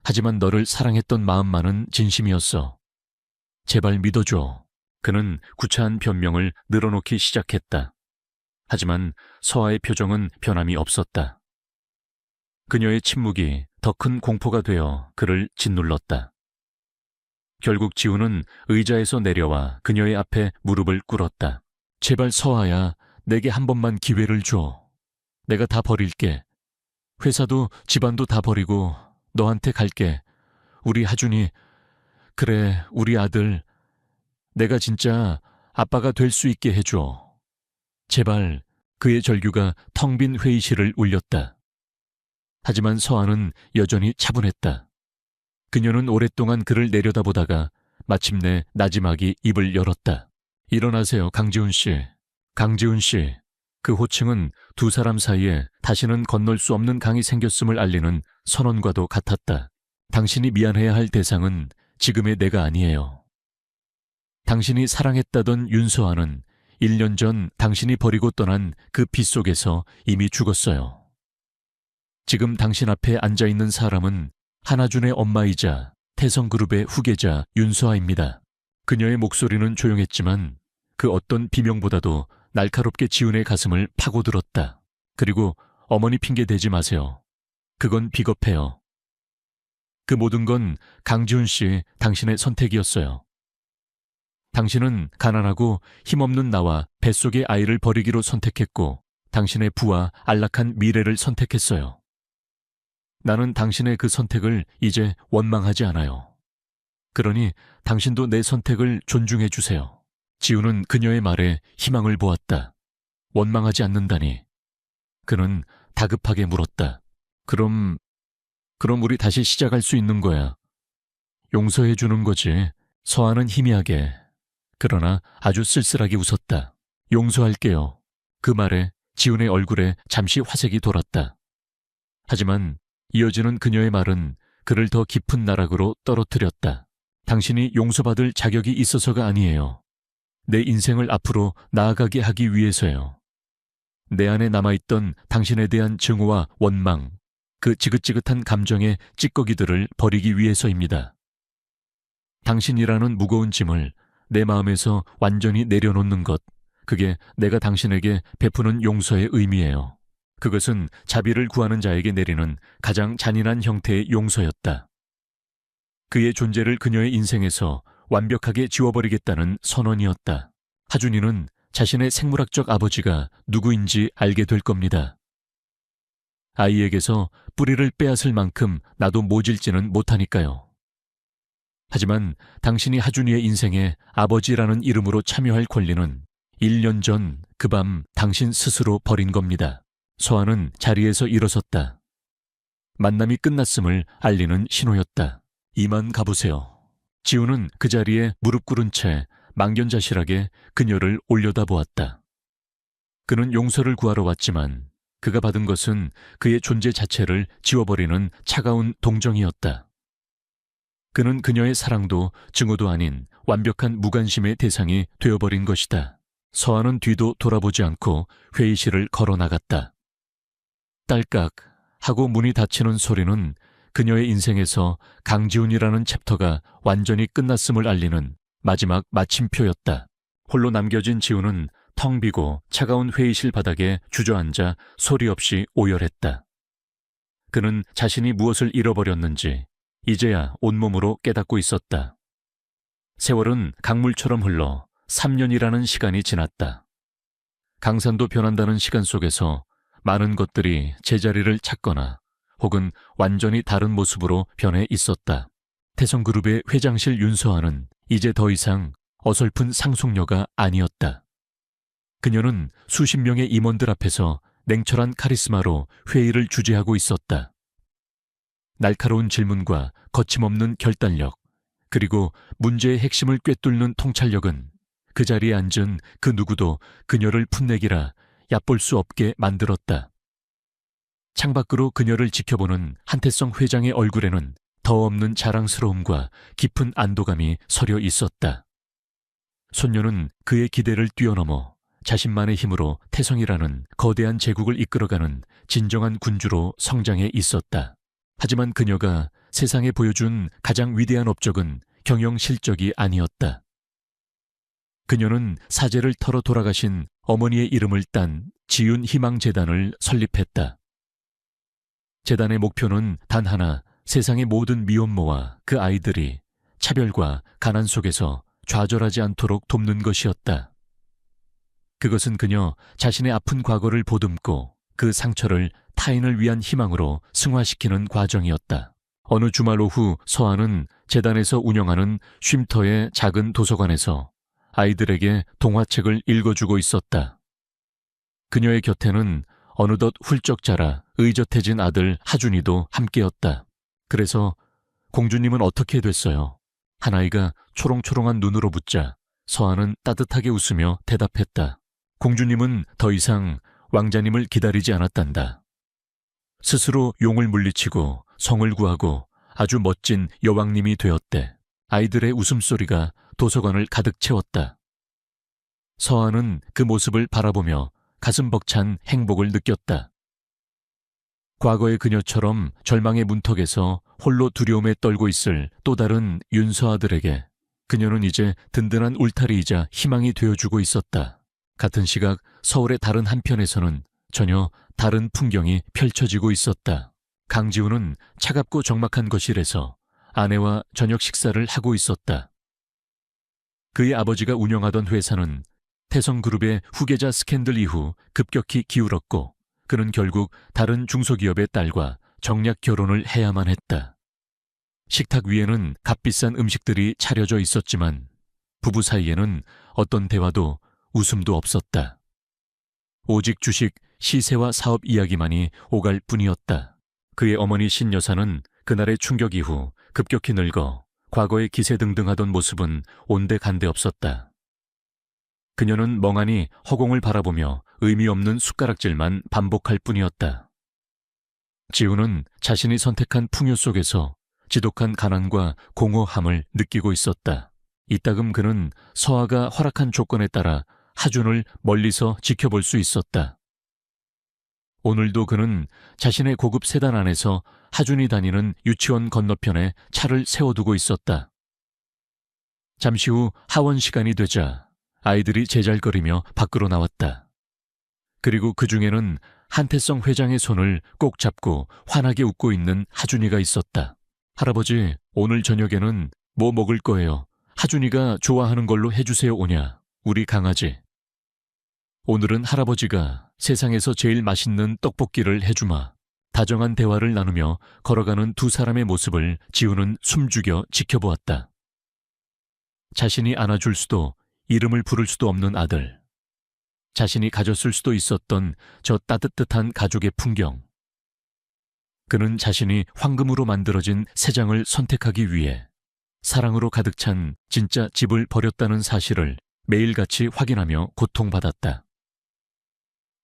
[SPEAKER 1] 하지만 너를 사랑했던 마음만은 진심이었어. 제발 믿어줘. 그는 구차한 변명을 늘어놓기 시작했다. 하지만 서아의 표정은 변함이 없었다. 그녀의 침묵이 더 큰 공포가 되어 그를 짓눌렀다. 결국 지우는 의자에서 내려와 그녀의 앞에 무릎을 꿇었다. 제발 서아야, 내게 한 번만 기회를 줘. 내가 다 버릴게. 회사도 집안도 다 버리고 너한테 갈게. 우리 하준이, 그래, 우리 아들, 내가 진짜 아빠가 될 수 있게 해줘. 제발. 그의 절규가 텅 빈 회의실을 울렸다. 하지만 서아는 여전히 차분했다. 그녀는 오랫동안 그를 내려다보다가 마침내 나지막이 입을 열었다. 일어나세요, 강지훈 씨. 강지훈 씨. 그 호칭은 두 사람 사이에 다시는 건널 수 없는 강이 생겼음을 알리는 선언과도 같았다. 당신이 미안해야 할 대상은 지금의 내가 아니에요. 당신이 사랑했다던 윤서아는 1년 전 당신이 버리고 떠난 그 빗속에서 이미 죽었어요. 지금 당신 앞에 앉아있는 사람은 한하준의 엄마이자 태성그룹의 후계자 윤서아입니다. 그녀의 목소리는 조용했지만 그 어떤 비명보다도 날카롭게 지훈의 가슴을 파고들었다. 그리고 어머니 핑계 대지 마세요. 그건 비겁해요. 그 모든 건 강지훈 씨 당신의 선택이었어요. 당신은 가난하고 힘없는 나와 뱃속의 아이를 버리기로 선택했고 당신의 부와 안락한 미래를 선택했어요. 나는 당신의 그 선택을 이제 원망하지 않아요. 그러니 당신도 내 선택을 존중해 주세요. 지우는 그녀의 말에 희망을 보았다. 원망하지 않는다니. 그는 다급하게 물었다. 그럼 우리 다시 시작할 수 있는 거야. 용서해 주는 거지. 서아는 희미하게, 그러나 아주 쓸쓸하게 웃었다. 용서할게요. 그 말에 지훈의 얼굴에 잠시 화색이 돌았다. 하지만 이어지는 그녀의 말은 그를 더 깊은 나락으로 떨어뜨렸다. 당신이 용서받을 자격이 있어서가 아니에요. 내 인생을 앞으로 나아가게 하기 위해서요. 내 안에 남아있던 당신에 대한 증오와 원망, 그 지긋지긋한 감정의 찌꺼기들을 버리기 위해서입니다. 당신이라는 무거운 짐을 내 마음에서 완전히 내려놓는 것, 그게 내가 당신에게 베푸는 용서의 의미예요. 그것은 자비를 구하는 자에게 내리는 가장 잔인한 형태의 용서였다. 그의 존재를 그녀의 인생에서 완벽하게 지워버리겠다는 선언이었다. 하준이는 자신의 생물학적 아버지가 누구인지 알게 될 겁니다. 아이에게서 뿌리를 빼앗을 만큼 나도 모질지는 못하니까요. 하지만 당신이 하준이의 인생에 아버지라는 이름으로 참여할 권리는 1년 전 그 밤 당신 스스로 버린 겁니다. 서아는 자리에서 일어섰다. 만남이 끝났음을 알리는 신호였다. 이만 가보세요. 지우는 그 자리에 무릎 꿇은 채 망견자실하게 그녀를 올려다보았다. 그는 용서를 구하러 왔지만 그가 받은 것은 그의 존재 자체를 지워버리는 차가운 동정이었다. 그는 그녀의 사랑도 증오도 아닌 완벽한 무관심의 대상이 되어버린 것이다. 서아는 뒤도 돌아보지 않고 회의실을 걸어 나갔다. 딸깍 하고 문이 닫히는 소리는 그녀의 인생에서 강지훈이라는 챕터가 완전히 끝났음을 알리는 마지막 마침표였다. 홀로 남겨진 지훈은 텅 비고 차가운 회의실 바닥에 주저앉아 소리 없이 오열했다. 그는 자신이 무엇을 잃어버렸는지 이제야 온몸으로 깨닫고 있었다. 세월은 강물처럼 흘러 3년이라는 시간이 지났다. 강산도 변한다는 시간 속에서 많은 것들이 제자리를 찾거나 혹은 완전히 다른 모습으로 변해 있었다. 태성그룹의 회장실 윤서아는 이제 더 이상 어설픈 상속녀가 아니었다. 그녀는 수십 명의 임원들 앞에서 냉철한 카리스마로 회의를 주재하고 있었다. 날카로운 질문과 거침없는 결단력, 그리고 문제의 핵심을 꿰뚫는 통찰력은 그 자리에 앉은 그 누구도 그녀를 풋내기라 얕볼 수 없게 만들었다. 창밖으로 그녀를 지켜보는 한태성 회장의 얼굴에는 더 없는 자랑스러움과 깊은 안도감이 서려 있었다. 손녀는 그의 기대를 뛰어넘어 자신만의 힘으로 태성이라는 거대한 제국을 이끌어가는 진정한 군주로 성장해 있었다. 하지만 그녀가 세상에 보여준 가장 위대한 업적은 경영 실적이 아니었다. 그녀는 사제를 털어 돌아가신 어머니의 이름을 딴 지윤희망재단을 설립했다. 재단의 목표는 단 하나, 세상의 모든 미혼모와 그 아이들이 차별과 가난 속에서 좌절하지 않도록 돕는 것이었다. 그것은 그녀 자신의 아픈 과거를 보듬고 그 상처를 타인을 위한 희망으로 승화시키는 과정이었다. 어느 주말 오후 서아는 재단에서 운영하는 쉼터의 작은 도서관에서 아이들에게 동화책을 읽어주고 있었다. 그녀의 곁에는 어느덧 훌쩍 자라 의젓해진 아들 하준이도 함께였다. 그래서 공주님은 어떻게 됐어요? 한 아이가 초롱초롱한 눈으로 묻자 서아는 따뜻하게 웃으며 대답했다. 공주님은 더 이상 왕자님을 기다리지 않았단다. 스스로 용을 물리치고 성을 구하고 아주 멋진 여왕님이 되었대. 아이들의 웃음소리가 도서관을 가득 채웠다. 서아는 그 모습을 바라보며 가슴 벅찬 행복을 느꼈다. 과거의 그녀처럼 절망의 문턱에서 홀로 두려움에 떨고 있을 또 다른 윤서아들에게 그녀는 이제 든든한 울타리이자 희망이 되어주고 있었다. 같은 시각 서울의 다른 한편에서는 전혀 다른 풍경이 펼쳐지고 있었다. 강지우는 차갑고 적막한 거실에서 아내와 저녁 식사를 하고 있었다. 그의 아버지가 운영하던 회사는 태성그룹의 후계자 스캔들 이후 급격히 기울었고 그는 결국 다른 중소기업의 딸과 정략 결혼을 해야만 했다. 식탁 위에는 값비싼 음식들이 차려져 있었지만 부부 사이에는 어떤 대화도 웃음도 없었다. 오직 주식, 시세와 사업 이야기만이 오갈 뿐이었다. 그의 어머니 신여사는 그날의 충격 이후 급격히 늙어 과거에 기세등등하던 모습은 온데간데 없었다. 그녀는 멍하니 허공을 바라보며 의미 없는 숟가락질만 반복할 뿐이었다. 지우는 자신이 선택한 풍요 속에서 지독한 가난과 공허함을 느끼고 있었다. 이따금 그는 서아가 허락한 조건에 따라 하준을 멀리서 지켜볼 수 있었다. 오늘도 그는 자신의 고급 세단 안에서 하준이 다니는 유치원 건너편에 차를 세워두고 있었다. 잠시 후 하원 시간이 되자 아이들이 제잘거리며 밖으로 나왔다. 그리고 그 중에는 한태성 회장의 손을 꼭 잡고 환하게 웃고 있는 하준이가 있었다. 할아버지, 오늘 저녁에는 뭐 먹을 거예요? 하준이가 좋아하는 걸로 해주세요 오냐, 우리 강아지. 오늘은 할아버지가 세상에서 제일 맛있는 떡볶이를 해주마. 다정한 대화를 나누며 걸어가는 두 사람의 모습을 지우는 숨죽여 지켜보았다. 자신이 안아줄 수도 이름을 부를 수도 없는 아들. 자신이 가졌을 수도 있었던 저 따뜻한 가족의 풍경. 그는 자신이 황금으로 만들어진 새 장을 선택하기 위해 사랑으로 가득 찬 진짜 집을 버렸다는 사실을 매일같이 확인하며 고통받았다.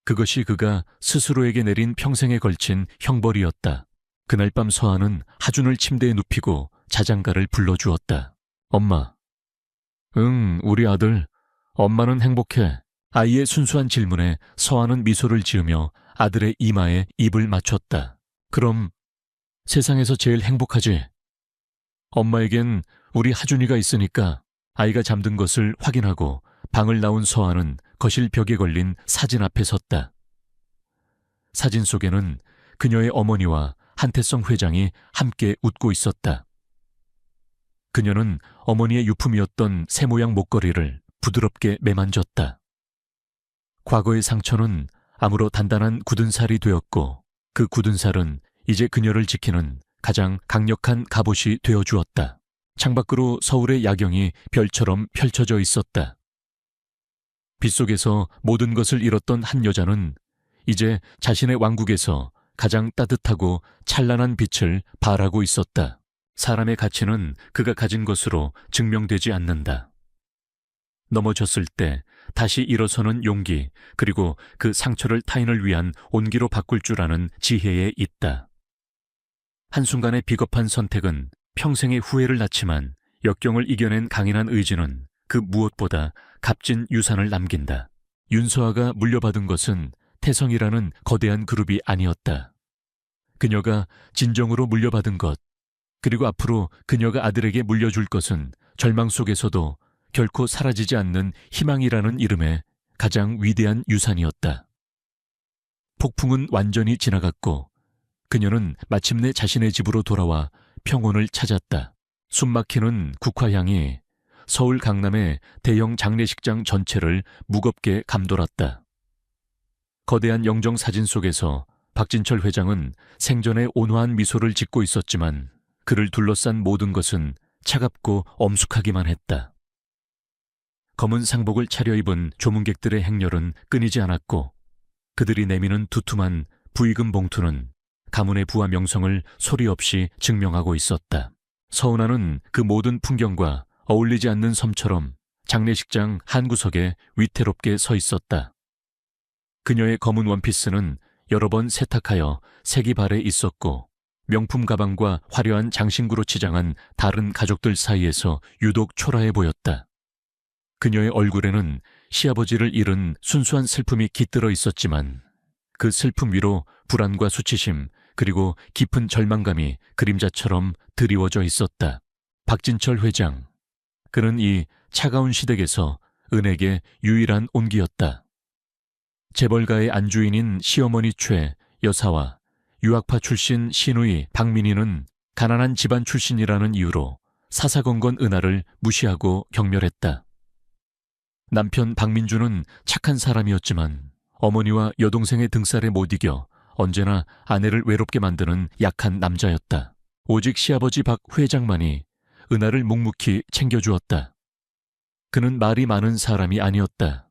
[SPEAKER 1] 그것이 그가 스스로에게 내린 평생에 걸친 형벌이었다. 그날 밤 서아는 하준을 침대에 눕히고 자장가를 불러주었다. 엄마. 응, 우리 아들. 엄마는 행복해. 아이의 순수한 질문에 서아는 미소를 지으며 아들의 이마에 입을 맞췄다. 그럼 세상에서 제일 행복하지? 엄마에겐 우리 하준이가 있으니까. 아이가 잠든 것을 확인하고 방을 나온 서아는 거실 벽에 걸린 사진 앞에 섰다. 사진 속에는 그녀의 어머니와 한태성 회장이 함께 웃고 있었다. 그녀는 어머니의 유품이었던 새 모양 목걸이를 부드럽게 매만졌다. 과거의 상처는 암으로 단단한 굳은 살이 되었고 그 굳은 살은 이제 그녀를 지키는 가장 강력한 갑옷이 되어주었다. 창밖으로 서울의 야경이 별처럼 펼쳐져 있었다. 빗속에서 모든 것을 잃었던 한 여자는 이제 자신의 왕국에서 가장 따뜻하고 찬란한 빛을 발하고 있었다. 사람의 가치는 그가 가진 것으로 증명되지 않는다. 넘어졌을 때 다시 일어서는 용기, 그리고 그 상처를 타인을 위한 온기로 바꿀 줄 아는 지혜에 있다. 한순간의 비겁한 선택은 평생의 후회를 낳지만 역경을 이겨낸 강인한 의지는 그 무엇보다 값진 유산을 남긴다. 윤서아가 물려받은 것은 태성이라는 거대한 그룹이 아니었다. 그녀가 진정으로 물려받은 것, 그리고 앞으로 그녀가 아들에게 물려줄 것은 절망 속에서도 결코 사라지지 않는 희망이라는 이름의 가장 위대한 유산이었다. 폭풍은 완전히 지나갔고 그녀는 마침내 자신의 집으로 돌아와 평온을 찾았다. 숨막히는 국화향이 서울 강남의 대형 장례식장 전체를 무겁게 감돌았다. 거대한 영정 사진 속에서 박진철 회장은 생전에 온화한 미소를 짓고 있었지만 그를 둘러싼 모든 것은 차갑고 엄숙하기만 했다. 검은 상복을 차려입은 조문객들의 행렬은 끊이지 않았고 그들이 내미는 두툼한 부의금 봉투는 가문의 부와 명성을 소리 없이 증명하고 있었다. 서운하는 그 모든 풍경과 어울리지 않는 섬처럼 장례식장 한 구석에 위태롭게 서 있었다. 그녀의 검은 원피스는 여러 번 세탁하여 색이 발해 있었고 명품 가방과 화려한 장신구로 치장한 다른 가족들 사이에서 유독 초라해 보였다. 그녀의 얼굴에는 시아버지를 잃은 순수한 슬픔이 깃들어 있었지만 그 슬픔 위로 불안과 수치심 그리고 깊은 절망감이 그림자처럼 드리워져 있었다. 박진철 회장. 그는 이 차가운 시댁에서 은에게 유일한 온기였다. 재벌가의 안주인인 시어머니 최 여사와 유학파 출신 시누이 박민희는 가난한 집안 출신이라는 이유로 사사건건 은하를 무시하고 경멸했다. 남편 박민주는 착한 사람이었지만 어머니와 여동생의 등살에 못 이겨 언제나 아내를 외롭게 만드는 약한 남자였다. 오직 시아버지 박 회장만이 은하를 묵묵히 챙겨주었다. 그는 말이 많은 사람이 아니었다.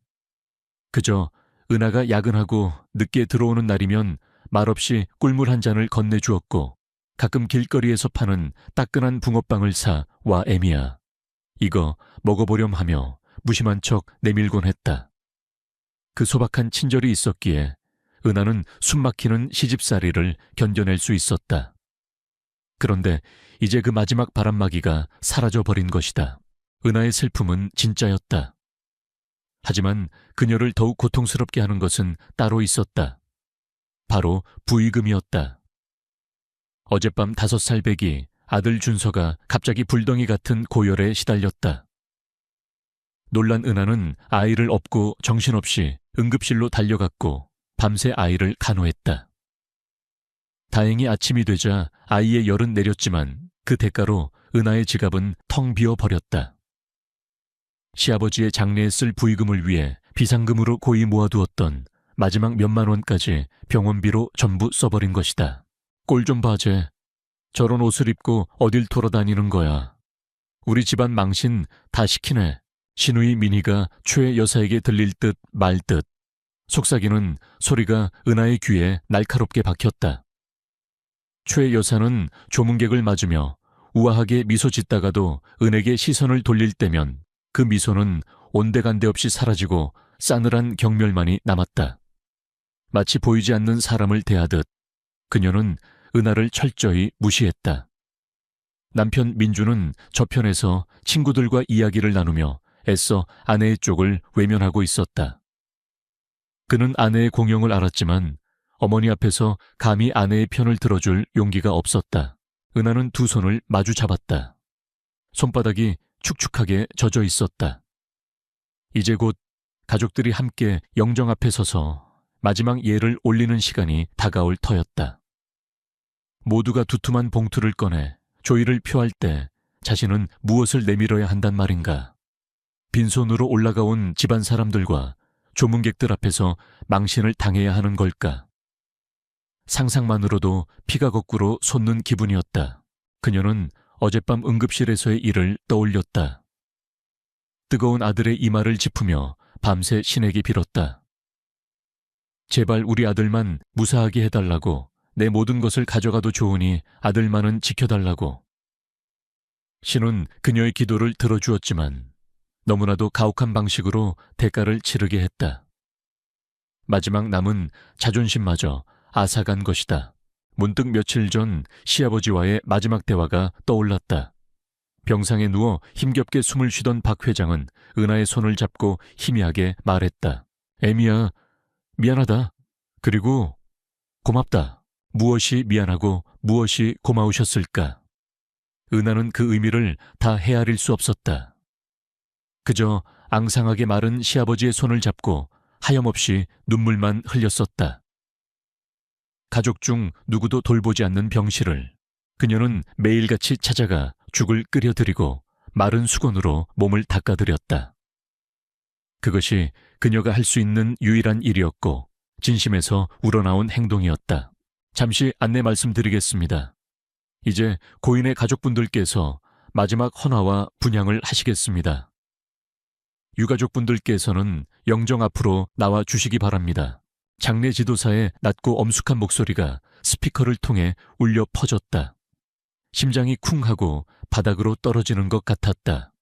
[SPEAKER 1] 그저 은하가 야근하고 늦게 들어오는 날이면 말없이 꿀물 한 잔을 건네주었고 가끔 길거리에서 파는 따끈한 붕어빵을 사 와 애미야. 이거 먹어보렴 하며 무심한 척 내밀곤 했다. 그 소박한 친절이 있었기에 은하는 숨막히는 시집살이를 견뎌낼 수 있었다. 그런데 이제 그 마지막 바람막이가 사라져버린 것이다. 은하의 슬픔은 진짜였다. 하지만 그녀를 더욱 고통스럽게 하는 것은 따로 있었다. 바로 부의금이었다. 어젯밤 5살 배기 아들 준서가 갑자기 불덩이 같은 고열에 시달렸다. 놀란 은하는 아이를 업고 정신없이 응급실로 달려갔고 밤새 아이를 간호했다. 다행히 아침이 되자 아이의 열은 내렸지만 그 대가로 은하의 지갑은 텅 비어버렸다. 시아버지의 장례에 쓸 부의금을 위해 비상금으로 고이 모아두었던 마지막 몇만 원까지 병원비로 전부 써버린 것이다. 꼴 좀 봐, 쟤. 저런 옷을 입고 어딜 돌아다니는 거야. 우리 집안 망신 다 시키네. 시누이 민희가 최 여사에게 들릴 듯 말 듯. 속삭이는 소리가 은하의 귀에 날카롭게 박혔다. 최 여사는 조문객을 맞으며 우아하게 미소 짓다가도 은에게 시선을 돌릴 때면 그 미소는 온데간데 없이 사라지고 싸늘한 경멸만이 남았다. 마치 보이지 않는 사람을 대하듯 그녀는 은하를 철저히 무시했다. 남편 민주는 저편에서 친구들과 이야기를 나누며 애써 아내의 쪽을 외면하고 있었다. 그는 아내의 공영을 알았지만 어머니 앞에서 감히 아내의 편을 들어줄 용기가 없었다. 은하는 두 손을 마주 잡았다. 손바닥이 축축하게 젖어 있었다. 이제 곧 가족들이 함께 영정 앞에 서서 마지막 예를 올리는 시간이 다가올 터였다. 모두가 두툼한 봉투를 꺼내 조의를 표할 때 자신은 무엇을 내밀어야 한단 말인가. 빈손으로 올라가온 집안 사람들과 조문객들 앞에서 망신을 당해야 하는 걸까. 상상만으로도 피가 거꾸로 솟는 기분이었다. 그녀는 어젯밤 응급실에서의 일을 떠올렸다. 뜨거운 아들의 이마를 짚으며 밤새 신에게 빌었다. 제발 우리 아들만 무사하게 해달라고. 내 모든 것을 가져가도 좋으니 아들만은 지켜달라고. 신은 그녀의 기도를 들어주었지만 너무나도 가혹한 방식으로 대가를 치르게 했다. 마지막 남은 자존심마저 앗아간 것이다. 문득 며칠 전 시아버지와의 마지막 대화가 떠올랐다. 병상에 누워 힘겹게 숨을 쉬던 박 회장은 은하의 손을 잡고 희미하게 말했다. 애미야, 미안하다. 그리고 고맙다. 무엇이 미안하고 무엇이 고마우셨을까? 은하는 그 의미를 다 헤아릴 수 없었다. 그저 앙상하게 마른 시아버지의 손을 잡고 하염없이 눈물만 흘렸었다. 가족 중 누구도 돌보지 않는 병실을 그녀는 매일같이 찾아가 죽을 끓여드리고 마른 수건으로 몸을 닦아드렸다. 그것이 그녀가 할 수 있는 유일한 일이었고 진심에서 우러나온 행동이었다. 잠시 안내 말씀드리겠습니다. 이제 고인의 가족분들께서 마지막 헌화와 분향을 하시겠습니다. 유가족분들께서는 영정 앞으로 나와 주시기 바랍니다. 장례 지도사의 낮고 엄숙한 목소리가 스피커를 통해 울려 퍼졌다. 심장이 쿵하고 바닥으로 떨어지는 것 같았다.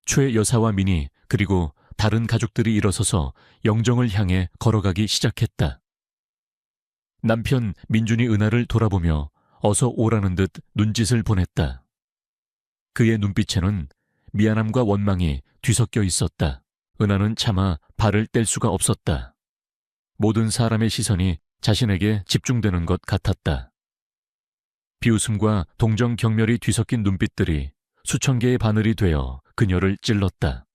[SPEAKER 1] 최 여사와 민희 그리고 다른 가족들이 일어서서 영정을 향해 걸어가기 시작했다. 남편 민준이 은하를 돌아보며 어서 오라는 듯 눈짓을 보냈다. 그의 눈빛에는 미안함과 원망이 뒤섞여 있었다. 은하는 차마 발을 뗄 수가 없었다. 모든 사람의 시선이 자신에게 집중되는 것 같았다. 비웃음과 동정 경멸이 뒤섞인 눈빛들이 수천 개의 바늘이 되어 그녀를 찔렀다.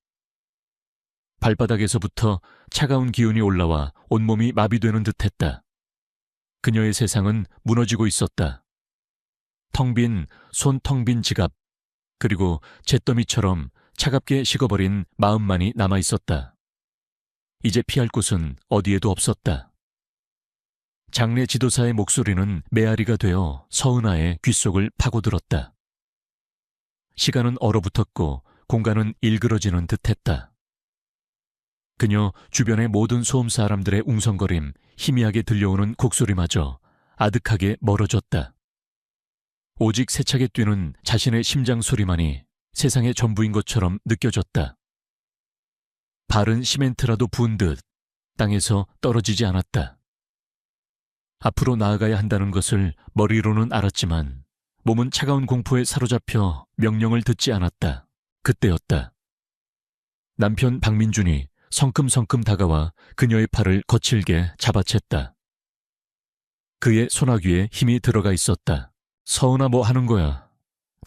[SPEAKER 1] 발바닥에서부터 차가운 기운이 올라와 온몸이 마비되는 듯했다. 그녀의 세상은 무너지고 있었다. 텅 빈 손 텅 빈 지갑 그리고 잿더미처럼 차갑게 식어버린 마음만이 남아있었다. 이제 피할 곳은 어디에도 없었다. 장례 지도사의 목소리는 메아리가 되어 서은아의 귓속을 파고들었다. 시간은 얼어붙었고 공간은 일그러지는 듯했다. 그녀 주변의 모든 소음 사람들의 웅성거림, 희미하게 들려오는 곡소리마저 아득하게 멀어졌다. 오직 세차게 뛰는 자신의 심장 소리만이 세상의 전부인 것처럼 느껴졌다. 발은 시멘트라도 부은 듯 땅에서 떨어지지 않았다. 앞으로 나아가야 한다는 것을 머리로는 알았지만 몸은 차가운 공포에 사로잡혀 명령을 듣지 않았다. 그때였다. 남편 박민준이 성큼성큼 다가와 그녀의 팔을 거칠게 잡아챘다. 그의 소나귀에 힘이 들어가 있었다. 서은아 뭐 하는 거야?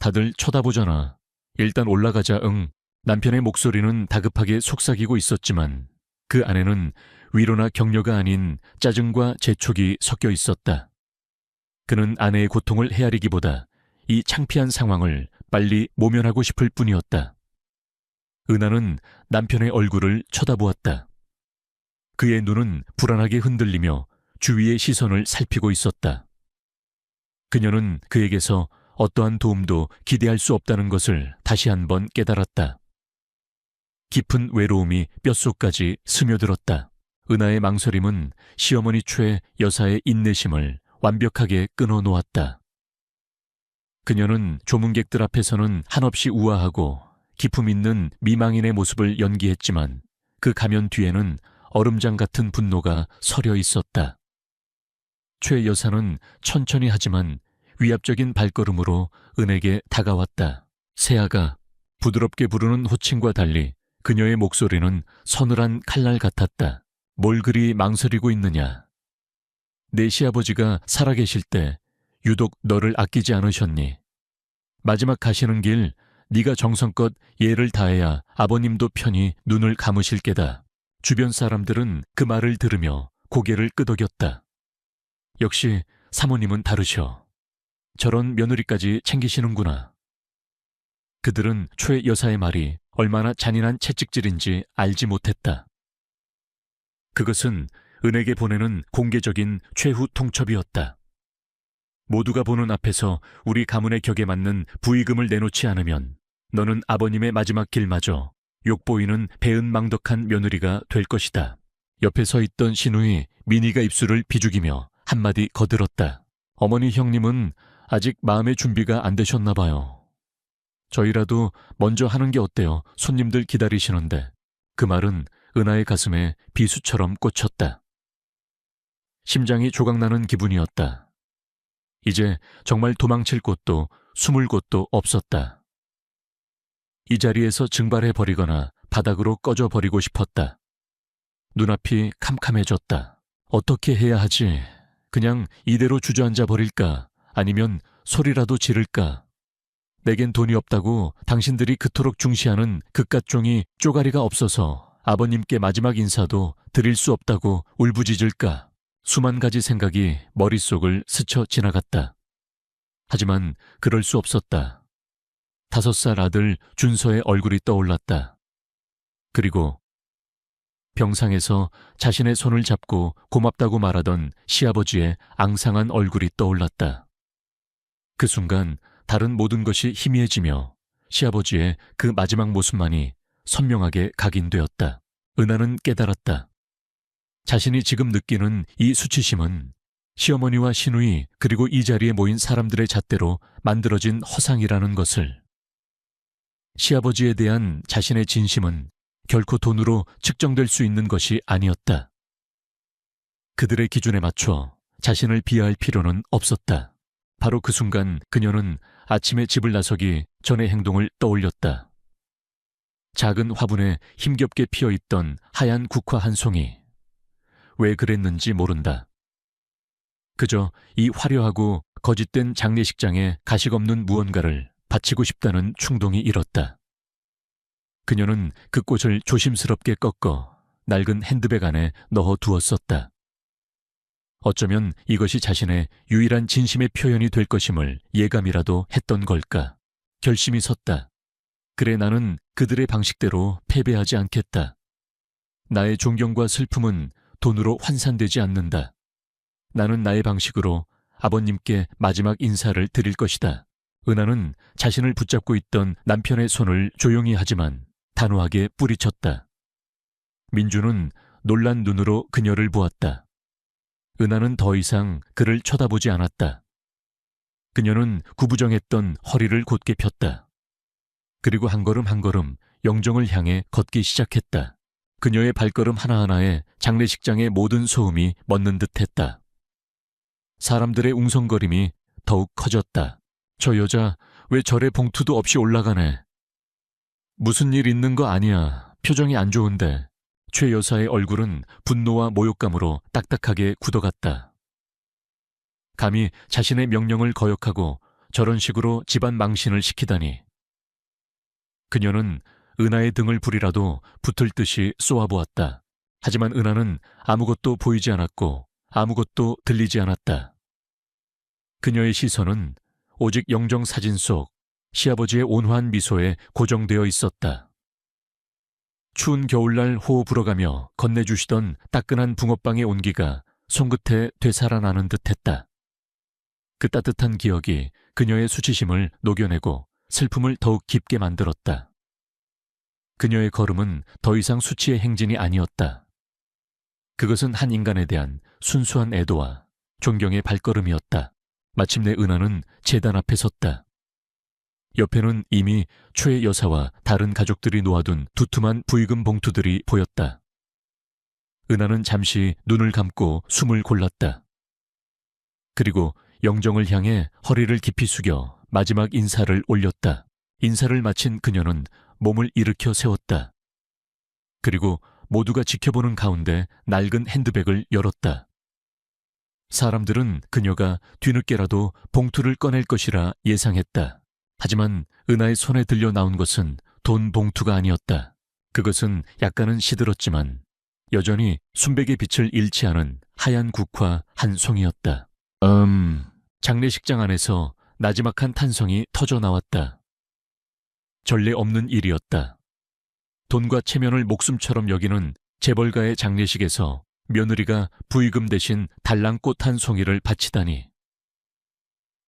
[SPEAKER 1] 다들 쳐다보잖아. 일단 올라가자 응. 남편의 목소리는 다급하게 속삭이고 있었지만 그 안에는 위로나 격려가 아닌 짜증과 재촉이 섞여 있었다. 그는 아내의 고통을 헤아리기보다 이 창피한 상황을 빨리 모면하고 싶을 뿐이었다. 은하는 남편의 얼굴을 쳐다보았다. 그의 눈은 불안하게 흔들리며 주위의 시선을 살피고 있었다. 그녀는 그에게서 어떠한 도움도 기대할 수 없다는 것을 다시 한번 깨달았다. 깊은 외로움이 뼛속까지 스며들었다. 은하의 망설임은 시어머니 최 여사의 인내심을 완벽하게 끊어놓았다. 그녀는 조문객들 앞에서는 한없이 우아하고 기품 있는 미망인의 모습을 연기했지만 그 가면 뒤에는 얼음장 같은 분노가 서려 있었다. 최 여사는 천천히 하지만 위압적인 발걸음으로 은에게 다가왔다. 세아가 부드럽게 부르는 호칭과 달리 그녀의 목소리는 서늘한 칼날 같았다. 뭘 그리 망설이고 있느냐? 내 시아버지가 살아계실 때 유독 너를 아끼지 않으셨니? 마지막 가시는 길 네가 정성껏 예를 다해야 아버님도 편히 눈을 감으실 게다. 주변 사람들은 그 말을 들으며 고개를 끄덕였다. 역시 사모님은 다르셔. 저런 며느리까지 챙기시는구나. 그들은 최 여사의 말이 얼마나 잔인한 채찍질인지 알지 못했다. 그것은 은에게 보내는 공개적인 최후 통첩이었다. 모두가 보는 앞에서 우리 가문의 격에 맞는 부의금을 내놓지 않으면 너는 아버님의 마지막 길마저 욕보이는 배은망덕한 며느리가 될 것이다. 옆에 서 있던 신우이 민희가 입술을 비죽이며 한마디 거들었다. 어머니 형님은 아직 마음의 준비가 안 되셨나 봐요. 저희라도 먼저 하는 게 어때요? 손님들 기다리시는데. 그 말은 은하의 가슴에 비수처럼 꽂혔다. 심장이 조각나는 기분이었다. 이제 정말 도망칠 곳도 숨을 곳도 없었다. 이 자리에서 증발해버리거나 바닥으로 꺼져버리고 싶었다. 눈앞이 캄캄해졌다. 어떻게 해야 하지? 그냥 이대로 주저앉아 버릴까? 아니면 소리라도 지를까? 내겐 돈이 없다고 당신들이 그토록 중시하는 그깟종이 쪼가리가 없어서 아버님께 마지막 인사도 드릴 수 없다고 울부짖을까? 수만 가지 생각이 머릿속을 스쳐 지나갔다. 하지만 그럴 수 없었다. 5살 아들 준서의 얼굴이 떠올랐다. 그리고 병상에서 자신의 손을 잡고 고맙다고 말하던 시아버지의 앙상한 얼굴이 떠올랐다. 그 순간 다른 모든 것이 희미해지며 시아버지의 그 마지막 모습만이 선명하게 각인되었다. 은하는 깨달았다. 자신이 지금 느끼는 이 수치심은 시어머니와 시누이 그리고 이 자리에 모인 사람들의 잣대로 만들어진 허상이라는 것을. 시아버지에 대한 자신의 진심은 결코 돈으로 측정될 수 있는 것이 아니었다. 그들의 기준에 맞춰 자신을 비하할 필요는 없었다. 바로 그 순간 그녀는 아침에 집을 나서기 전의 행동을 떠올렸다. 작은 화분에 힘겹게 피어있던 하얀 국화 한 송이. 왜 그랬는지 모른다. 그저 이 화려하고 거짓된 장례식장에 가식 없는 무언가를 바치고 싶다는 충동이 일었다. 그녀는 그 꽃을 조심스럽게 꺾어 낡은 핸드백 안에 넣어 두었었다. 어쩌면 이것이 자신의 유일한 진심의 표현이 될 것임을 예감이라도 했던 걸까. 결심이 섰다. 그래, 나는 그들의 방식대로 패배하지 않겠다. 나의 존경과 슬픔은 돈으로 환산되지 않는다. 나는 나의 방식으로 아버님께 마지막 인사를 드릴 것이다. 은하는 자신을 붙잡고 있던 남편의 손을 조용히 하지만 단호하게 뿌리쳤다. 민주는 놀란 눈으로 그녀를 보았다. 은하는 더 이상 그를 쳐다보지 않았다. 그녀는 구부정했던 허리를 곧게 폈다. 그리고 한 걸음 한 걸음 영정을 향해 걷기 시작했다. 그녀의 발걸음 하나하나에 장례식장의 모든 소음이 멎는 듯했다. 사람들의 웅성거림이 더욱 커졌다. 저 여자 왜 절에 봉투도 없이 올라가네. 무슨 일 있는 거 아니야. 표정이 안 좋은데. 최 여사의 얼굴은 분노와 모욕감으로 딱딱하게 굳어갔다. 감히 자신의 명령을 거역하고 저런 식으로 집안 망신을 시키다니. 그녀는 은하의 등을 불이라도 붙을 듯이 쏘아보았다. 하지만 은하는 아무것도 보이지 않았고 아무것도 들리지 않았다. 그녀의 시선은 오직 영정 사진 속 시아버지의 온화한 미소에 고정되어 있었다. 추운 겨울날 호호 불어가며 건네주시던 따끈한 붕어빵의 온기가 손끝에 되살아나는 듯했다. 그 따뜻한 기억이 그녀의 수치심을 녹여내고 슬픔을 더욱 깊게 만들었다. 그녀의 걸음은 더 이상 수치의 행진이 아니었다. 그것은 한 인간에 대한 순수한 애도와 존경의 발걸음이었다. 마침내 은하는 제단 앞에 섰다. 옆에는 이미 최 여사와 다른 가족들이 놓아둔 두툼한 부의금 봉투들이 보였다. 은하는 잠시 눈을 감고 숨을 골랐다. 그리고 영정을 향해 허리를 깊이 숙여 마지막 인사를 올렸다. 인사를 마친 그녀는 몸을 일으켜 세웠다. 그리고 모두가 지켜보는 가운데 낡은 핸드백을 열었다. 사람들은 그녀가 뒤늦게라도 봉투를 꺼낼 것이라 예상했다. 하지만 은하의 손에 들려 나온 것은 돈 봉투가 아니었다. 그것은 약간은 시들었지만 여전히 순백의 빛을 잃지 않은 하얀 국화 한 송이였다. 장례식장 안에서 나지막한 탄성이 터져 나왔다. 전례 없는 일이었다. 돈과 체면을 목숨처럼 여기는 재벌가의 장례식에서 며느리가 부의금 대신 달랑꽃 한 송이를 바치다니.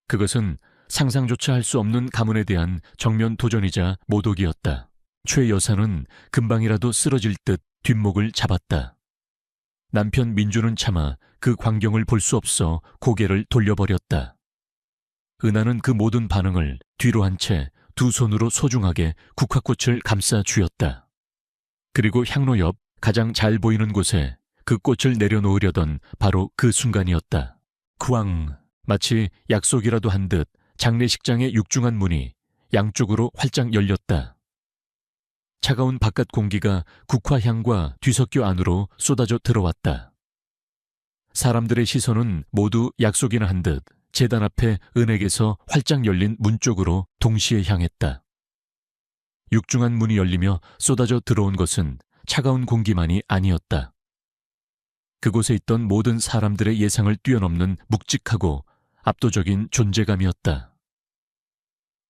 [SPEAKER 1] 그것은 상상조차 할 수 없는 가문에 대한 정면 도전이자 모독이었다. 최 여사는 금방이라도 쓰러질 듯 뒷목을 잡았다. 남편 민주는 차마 그 광경을 볼 수 없어 고개를 돌려버렸다. 은하는 그 모든 반응을 뒤로 한 채 두 손으로 소중하게 국화꽃을 감싸 쥐었다. 그리고 향로 옆 가장 잘 보이는 곳에 그 꽃을 내려놓으려던 바로 그 순간이었다. 쿠앙! 마치 약속이라도 한 듯 장례식장의 육중한 문이 양쪽으로 활짝 열렸다. 차가운 바깥 공기가 국화향과 뒤섞여 안으로 쏟아져 들어왔다. 사람들의 시선은 모두 약속이나 한 듯 제단 앞에 은액에서 활짝 열린 문 쪽으로 동시에 향했다. 육중한 문이 열리며 쏟아져 들어온 것은 차가운 공기만이 아니었다. 그곳에 있던 모든 사람들의 예상을 뛰어넘는 묵직하고 압도적인 존재감이었다.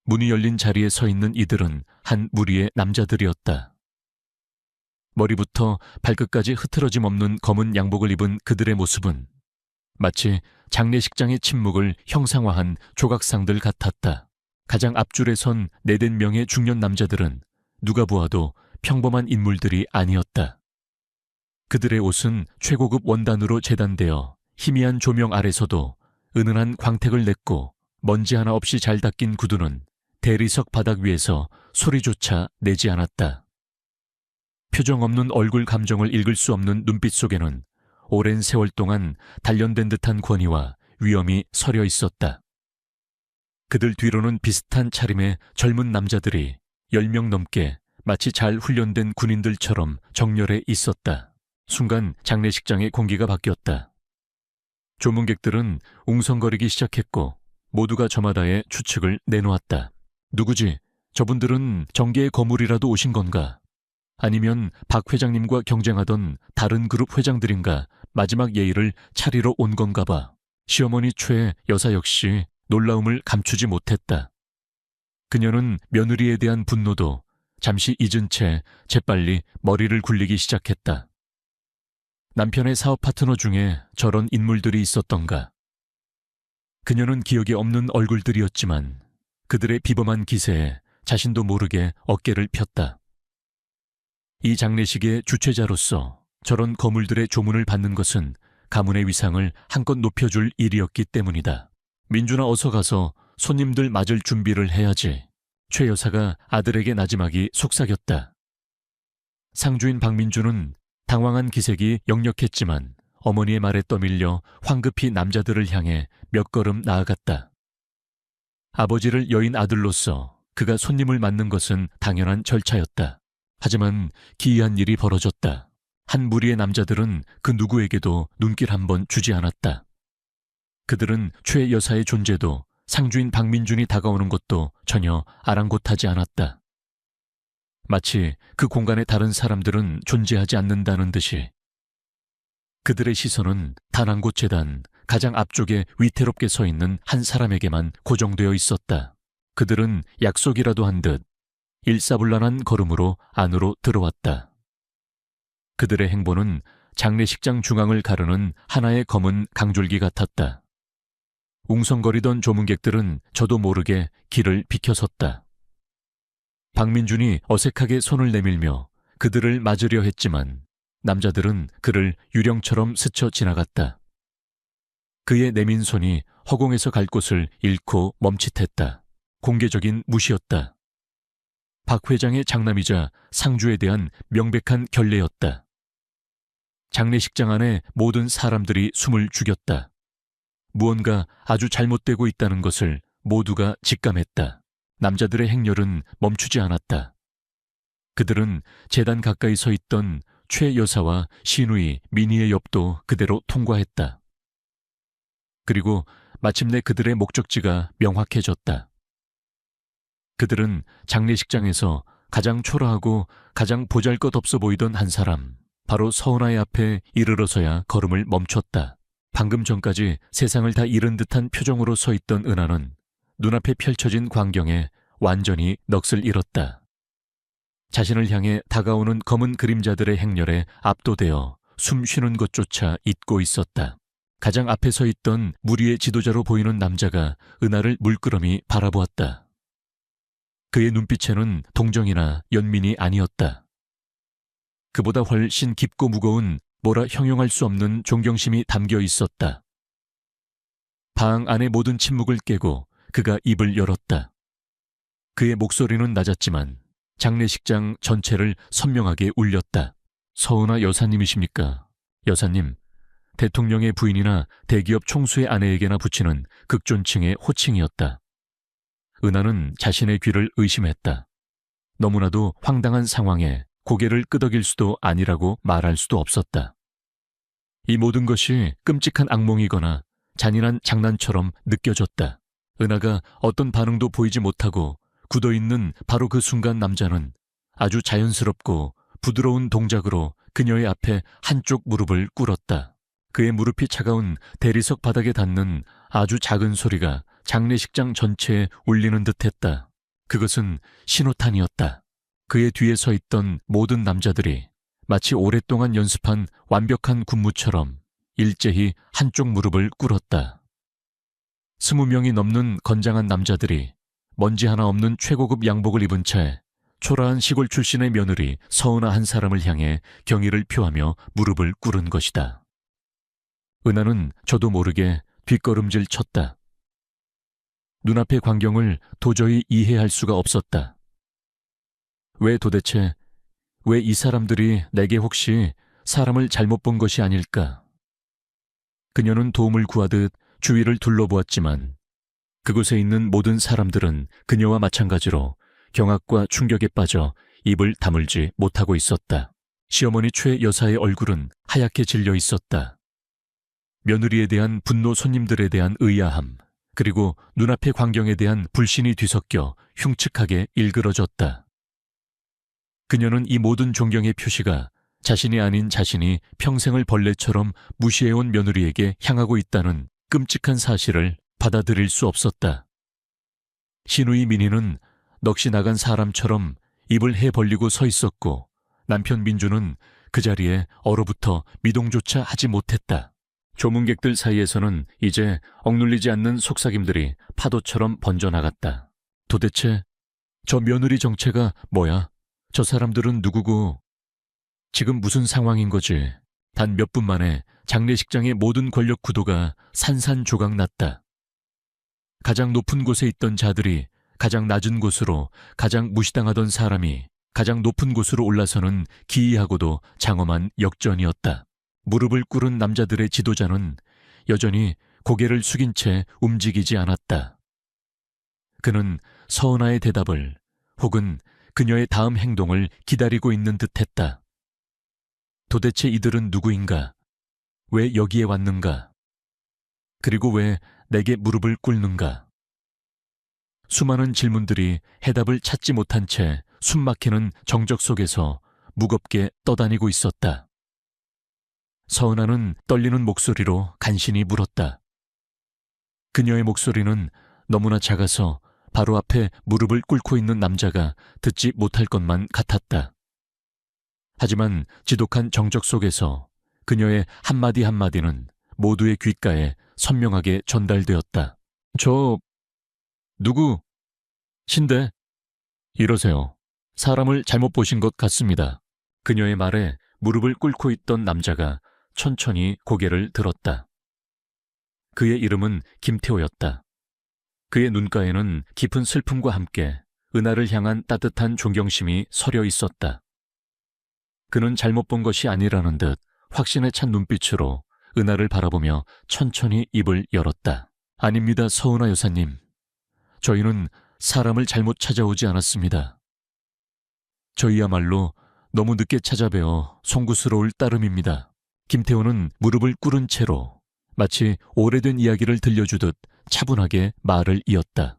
[SPEAKER 1] 문이 열린 자리에 서 있는 이들은 한 무리의 남자들이었다. 머리부터 발끝까지 흐트러짐 없는 검은 양복을 입은 그들의 모습은 마치 장례식장의 침묵을 형상화한 조각상들 같았다. 가장 앞줄에 선 네댓 명의 중년 남자들은 누가 보아도 평범한 인물들이 아니었다. 그들의 옷은 최고급 원단으로 재단되어 희미한 조명 아래서도 은은한 광택을 냈고 먼지 하나 없이 잘 닦인 구두는 대리석 바닥 위에서 소리조차 내지 않았다. 표정 없는 얼굴 감정을 읽을 수 없는 눈빛 속에는 오랜 세월 동안 단련된 듯한 권위와 위엄이 서려 있었다. 그들 뒤로는 비슷한 차림의 젊은 남자들이 10명 넘게 마치 잘 훈련된 군인들처럼 정렬해 있었다. 순간 장례식장의 공기가 바뀌었다. 조문객들은 웅성거리기 시작했고 모두가 저마다의 추측을 내놓았다. 누구지? 저분들은 정계의 거물이라도 오신 건가? 아니면 박 회장님과 경쟁하던 다른 그룹 회장들인가 마지막 예의를 차리러 온 건가 봐. 시어머니 최 여사 역시 놀라움을 감추지 못했다. 그녀는 며느리에 대한 분노도 잠시 잊은 채 재빨리 머리를 굴리기 시작했다. 남편의 사업 파트너 중에 저런 인물들이 있었던가. 그녀는 기억이 없는 얼굴들이었지만 그들의 비범한 기세에 자신도 모르게 어깨를 폈다. 이 장례식의 주최자로서 저런 거물들의 조문을 받는 것은 가문의 위상을 한껏 높여줄 일이었기 때문이다. 민준아, 어서 가서 손님들 맞을 준비를 해야지. 최 여사가 아들에게 나지막이 속삭였다. 상주인 박민주는 당황한 기색이 역력했지만 어머니의 말에 떠밀려 황급히 남자들을 향해 몇 걸음 나아갔다. 아버지를 여인 아들로서 그가 손님을 맞는 것은 당연한 절차였다. 하지만 기이한 일이 벌어졌다. 한 무리의 남자들은 그 누구에게도 눈길 한 번 주지 않았다. 그들은 최 여사의 존재도 상주인 박민준이 다가오는 것도 전혀 아랑곳하지 않았다. 마치 그 공간에 다른 사람들은 존재하지 않는다는 듯이. 그들의 시선은 단 한 곳 재단 가장 앞쪽에 위태롭게 서 있는 한 사람에게만 고정되어 있었다. 그들은 약속이라도 한 듯 일사불란한 걸음으로 안으로 들어왔다. 그들의 행보는 장례식장 중앙을 가르는 하나의 검은 강줄기 같았다. 웅성거리던 조문객들은 저도 모르게 길을 비켜섰다. 박민준이 어색하게 손을 내밀며 그들을 맞으려 했지만 남자들은 그를 유령처럼 스쳐 지나갔다. 그의 내민 손이 허공에서 갈 곳을 잃고 멈칫했다. 공개적인 무시였다. 박 회장의 장남이자 상주에 대한 명백한 결례였다. 장례식장 안에 모든 사람들이 숨을 죽였다. 무언가 아주 잘못되고 있다는 것을 모두가 직감했다. 남자들의 행렬은 멈추지 않았다. 그들은 재단 가까이 서 있던 최 여사와 시누이 미니의 옆도 그대로 통과했다. 그리고 마침내 그들의 목적지가 명확해졌다. 그들은 장례식장에서 가장 초라하고 가장 보잘것없어 보이던 한 사람, 바로 서은아의 앞에 이르러서야 걸음을 멈췄다. 방금 전까지 세상을 다 잃은 듯한 표정으로 서 있던 은하는 눈앞에 펼쳐진 광경에 완전히 넋을 잃었다. 자신을 향해 다가오는 검은 그림자들의 행렬에 압도되어 숨 쉬는 것조차 잊고 있었다. 가장 앞에 서 있던 무리의 지도자로 보이는 남자가 은하를 물끄러미 바라보았다. 그의 눈빛에는 동정이나 연민이 아니었다. 그보다 훨씬 깊고 무거운 뭐라 형용할 수 없는 존경심이 담겨 있었다. 방 안의 모든 침묵을 깨고 그가 입을 열었다. 그의 목소리는 낮았지만 장례식장 전체를 선명하게 울렸다. 서은아 여사님이십니까? 여사님, 대통령의 부인이나 대기업 총수의 아내에게나 붙이는 극존칭의 호칭이었다. 은하는 자신의 귀를 의심했다. 너무나도 황당한 상황에 고개를 끄덕일 수도 아니라고 말할 수도 없었다. 이 모든 것이 끔찍한 악몽이거나 잔인한 장난처럼 느껴졌다. 은하가 어떤 반응도 보이지 못하고 굳어있는 바로 그 순간 남자는 아주 자연스럽고 부드러운 동작으로 그녀의 앞에 한쪽 무릎을 꿇었다. 그의 무릎이 차가운 대리석 바닥에 닿는 아주 작은 소리가 장례식장 전체에 울리는 듯했다. 그것은 신호탄이었다. 그의 뒤에 서 있던 모든 남자들이 마치 오랫동안 연습한 완벽한 군무처럼 일제히 한쪽 무릎을 꿇었다. 20명이 넘는 건장한 남자들이 먼지 하나 없는 최고급 양복을 입은 채 초라한 시골 출신의 며느리 서은아 한 사람을 향해 경의를 표하며 무릎을 꿇은 것이다. 은하는 저도 모르게 뒷걸음질 쳤다. 눈앞의 광경을 도저히 이해할 수가 없었다. 왜 이 사람들이 내게 혹시 사람을 잘못 본 것이 아닐까? 그녀는 도움을 구하듯 주위를 둘러보았지만 그곳에 있는 모든 사람들은 그녀와 마찬가지로 경악과 충격에 빠져 입을 다물지 못하고 있었다. 시어머니 최 여사의 얼굴은 하얗게 질려 있었다. 며느리에 대한 분노, 손님들에 대한 의아함, 그리고 눈앞의 광경에 대한 불신이 뒤섞여 흉측하게 일그러졌다. 그녀는 이 모든 존경의 표시가 자신이 아닌 자신이 평생을 벌레처럼 무시해온 며느리에게 향하고 있다는 끔찍한 사실을 받아들일 수 없었다. 시누이 민희는 넋이 나간 사람처럼 입을 해 벌리고 서 있었고 남편 민주는 그 자리에 얼어붙어 미동조차 하지 못했다. 조문객들 사이에서는 이제 억눌리지 않는 속삭임들이 파도처럼 번져나갔다. 도대체 저 며느리 정체가 뭐야? 저 사람들은 누구고 지금 무슨 상황인 거지? 단 몇 분 만에 장례식장의 모든 권력 구도가 산산조각 났다. 가장 높은 곳에 있던 자들이 가장 낮은 곳으로, 가장 무시당하던 사람이 가장 높은 곳으로 올라서는 기이하고도 장엄한 역전이었다. 무릎을 꿇은 남자들의 지도자는 여전히 고개를 숙인 채 움직이지 않았다. 그는 서은아의 대답을 혹은 그녀의 다음 행동을 기다리고 있는 듯했다. 도대체 이들은 누구인가? 왜 여기에 왔는가? 그리고 왜 내게 무릎을 꿇는가? 수많은 질문들이 해답을 찾지 못한 채 숨막히는 정적 속에서 무겁게 떠다니고 있었다. 서은아는 떨리는 목소리로 간신히 물었다. 그녀의 목소리는 너무나 작아서 바로 앞에 무릎을 꿇고 있는 남자가 듣지 못할 것만 같았다. 하지만 지독한 정적 속에서 그녀의 한마디 한마디는 모두의 귓가에 선명하게 전달되었다. 저... 누구? 신데? 이러세요. 사람을 잘못 보신 것 같습니다. 그녀의 말에 무릎을 꿇고 있던 남자가 천천히 고개를 들었다. 그의 이름은 김태호였다. 그의 눈가에는 깊은 슬픔과 함께 은하를 향한 따뜻한 존경심이 서려 있었다. 그는 잘못 본 것이 아니라는 듯 확신에 찬 눈빛으로 은하를 바라보며 천천히 입을 열었다. 아닙니다, 서은아 여사님. 저희는 사람을 잘못 찾아오지 않았습니다. 저희야말로 너무 늦게 찾아뵈어 송구스러울 따름입니다. 김태호는 무릎을 꿇은 채로 마치 오래된 이야기를 들려주듯 차분하게 말을 이었다.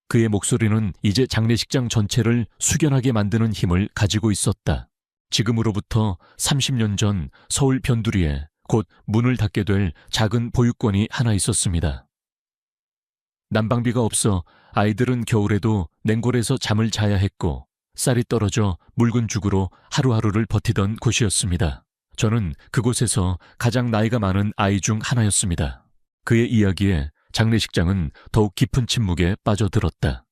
[SPEAKER 1] 그의 목소리는 이제 장례식장 전체를 숙연하게 만드는 힘을 가지고 있었다. 지금으로부터 30년 전 서울 변두리에 곧 문을 닫게 될 작은 보육원이 하나 있었습니다. 난방비가 없어 아이들은 겨울에도 냉골에서 잠을 자야 했고 쌀이 떨어져 묽은 죽으로 하루하루를 버티던 곳이었습니다. 저는 그곳에서 가장 나이가 많은 아이 중 하나였습니다. 그의 이야기에 장례식장은 더욱 깊은 침묵에 빠져들었다.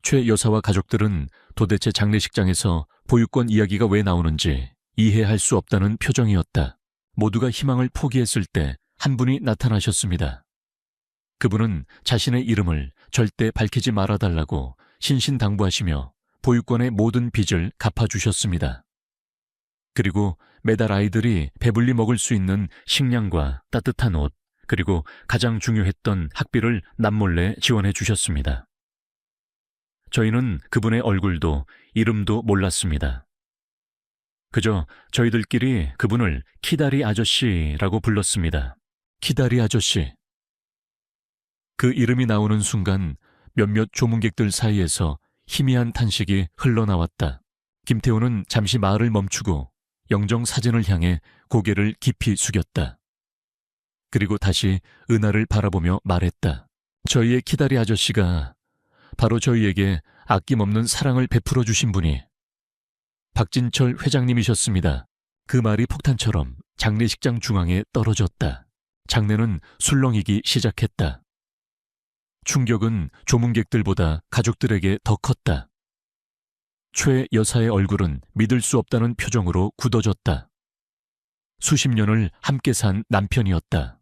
[SPEAKER 1] 최 여사와 가족들은 도대체 장례식장에서 보육원 이야기가 왜 나오는지 이해할 수 없다는 표정이었다. 모두가 희망을 포기했을 때 한 분이 나타나셨습니다. 그분은 자신의 이름을 절대 밝히지 말아달라고 신신당부하시며 보육권의 모든 빚을 갚아주셨습니다. 그리고 매달 아이들이 배불리 먹을 수 있는 식량과 따뜻한 옷, 그리고 가장 중요했던 학비를 남몰래 지원해 주셨습니다. 저희는 그분의 얼굴도 이름도 몰랐습니다. 그저 저희들끼리 그분을 키다리 아저씨라고 불렀습니다. 키다리 아저씨. 그 이름이 나오는 순간 몇몇 조문객들 사이에서 희미한 탄식이 흘러나왔다. 김태호는 잠시 말을 멈추고 영정 사진을 향해 고개를 깊이 숙였다. 그리고 다시 은하를 바라보며 말했다. 저희의 키다리 아저씨가 바로 저희에게 아낌없는 사랑을 베풀어 주신 분이 박진철 회장님이셨습니다. 그 말이 폭탄처럼 장례식장 중앙에 떨어졌다. 장례는 술렁이기 시작했다. 충격은 조문객들보다 가족들에게 더 컸다. 최 여사의 얼굴은 믿을 수 없다는 표정으로 굳어졌다. 수십 년을 함께 산 남편이었다.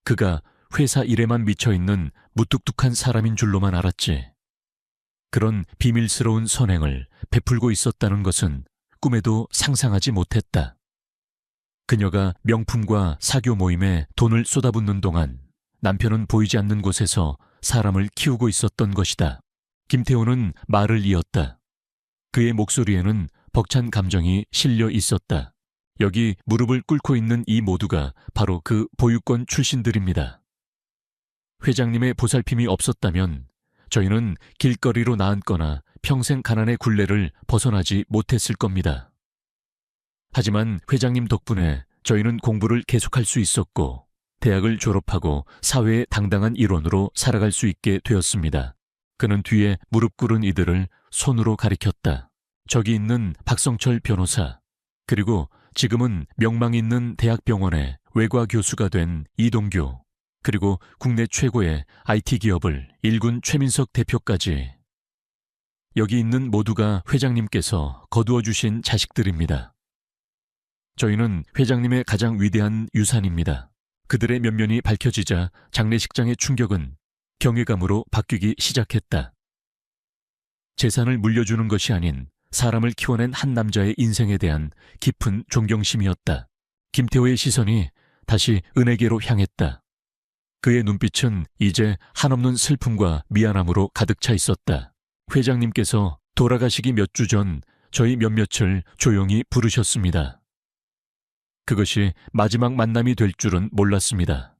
[SPEAKER 1] 그가 회사 일에만 미쳐있는 무뚝뚝한 사람인 줄로만 알았지. 그런 비밀스러운 선행을 베풀고 있었다는 것은 꿈에도 상상하지 못했다. 그녀가 명품과 사교 모임에 돈을 쏟아붓는 동안 남편은 보이지 않는 곳에서 사람을 키우고 있었던 것이다. 김태호는 말을 이었다. 그의 목소리에는 벅찬 감정이 실려 있었다. 여기 무릎을 꿇고 있는 이 모두가 바로 그 보육권 출신들입니다. 회장님의 보살핌이 없었다면 저희는 길거리로 나앉거나 평생 가난의 굴레를 벗어나지 못했을 겁니다. 하지만 회장님 덕분에 저희는 공부를 계속할 수 있었고 대학을 졸업하고 사회의 당당한 일원으로 살아갈 수 있게 되었습니다. 그는 뒤에 무릎 꿇은 이들을 손으로 가리켰다. 저기 있는 박성철 변호사, 그리고 지금은 명망 있는 대학병원의 외과 교수가 된 이동규, 그리고 국내 최고의 IT 기업을 일군 최민석 대표까지. 여기 있는 모두가 회장님께서 거두어 주신 자식들입니다. 저희는 회장님의 가장 위대한 유산입니다. 그들의 면면이 밝혀지자 장례식장의 충격은 경외감으로 바뀌기 시작했다. 재산을 물려주는 것이 아닌 사람을 키워낸 한 남자의 인생에 대한 깊은 존경심이었다. 김태호의 시선이 다시 은혜계로 향했다. 그의 눈빛은 이제 한없는 슬픔과 미안함으로 가득 차 있었다. 회장님께서 돌아가시기 몇 주 전 저희 몇몇을 조용히 부르셨습니다. 그것이 마지막 만남이 될 줄은 몰랐습니다.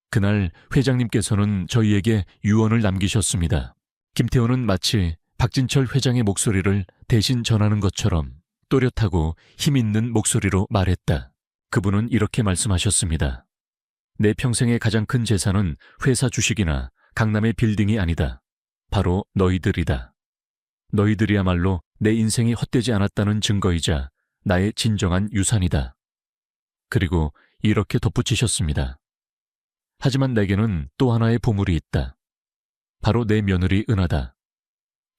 [SPEAKER 1] 그날 회장님께서는 저희에게 유언을 남기셨습니다. 김태호는 마치 박진철 회장의 목소리를 대신 전하는 것처럼 또렷하고 힘있는 목소리로 말했다. 그분은 이렇게 말씀하셨습니다. 내 평생의 가장 큰 재산은 회사 주식이나 강남의 빌딩이 아니다. 바로 너희들이다. 너희들이야말로 내 인생이 헛되지 않았다는 증거이자 나의 진정한 유산이다. 그리고 이렇게 덧붙이셨습니다. 하지만 내게는 또 하나의 보물이 있다. 바로 내 며느리 은하다.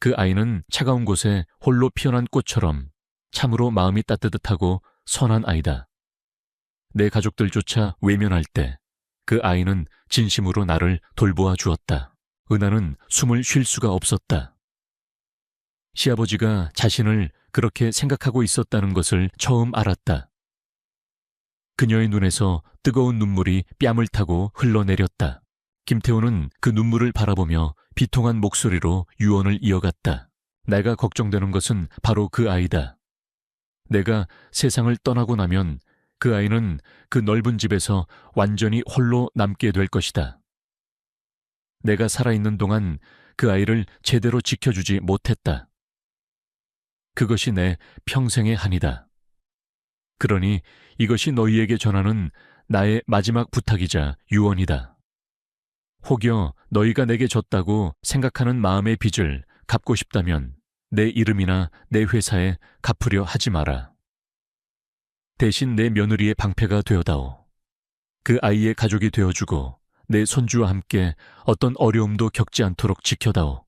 [SPEAKER 1] 그 아이는 차가운 곳에 홀로 피어난 꽃처럼 참으로 마음이 따뜻하고 선한 아이다. 내 가족들조차 외면할 때 그 아이는 진심으로 나를 돌보아 주었다. 은하는 숨을 쉴 수가 없었다. 시아버지가 자신을 그렇게 생각하고 있었다는 것을 처음 알았다. 그녀의 눈에서 뜨거운 눈물이 뺨을 타고 흘러내렸다. 김태호는 그 눈물을 바라보며 비통한 목소리로 유언을 이어갔다. 내가 걱정되는 것은 바로 그 아이다. 내가 세상을 떠나고 나면 그 아이는 그 넓은 집에서 완전히 홀로 남게 될 것이다. 내가 살아있는 동안 그 아이를 제대로 지켜주지 못했다. 그것이 내 평생의 한이다. 그러니 이것이 너희에게 전하는 나의 마지막 부탁이자 유언이다. 혹여 너희가 내게 졌다고 생각하는 마음의 빚을 갚고 싶다면 내 이름이나 내 회사에 갚으려 하지 마라. 대신 내 며느리의 방패가 되어다오. 그 아이의 가족이 되어주고 내 손주와 함께 어떤 어려움도 겪지 않도록 지켜다오.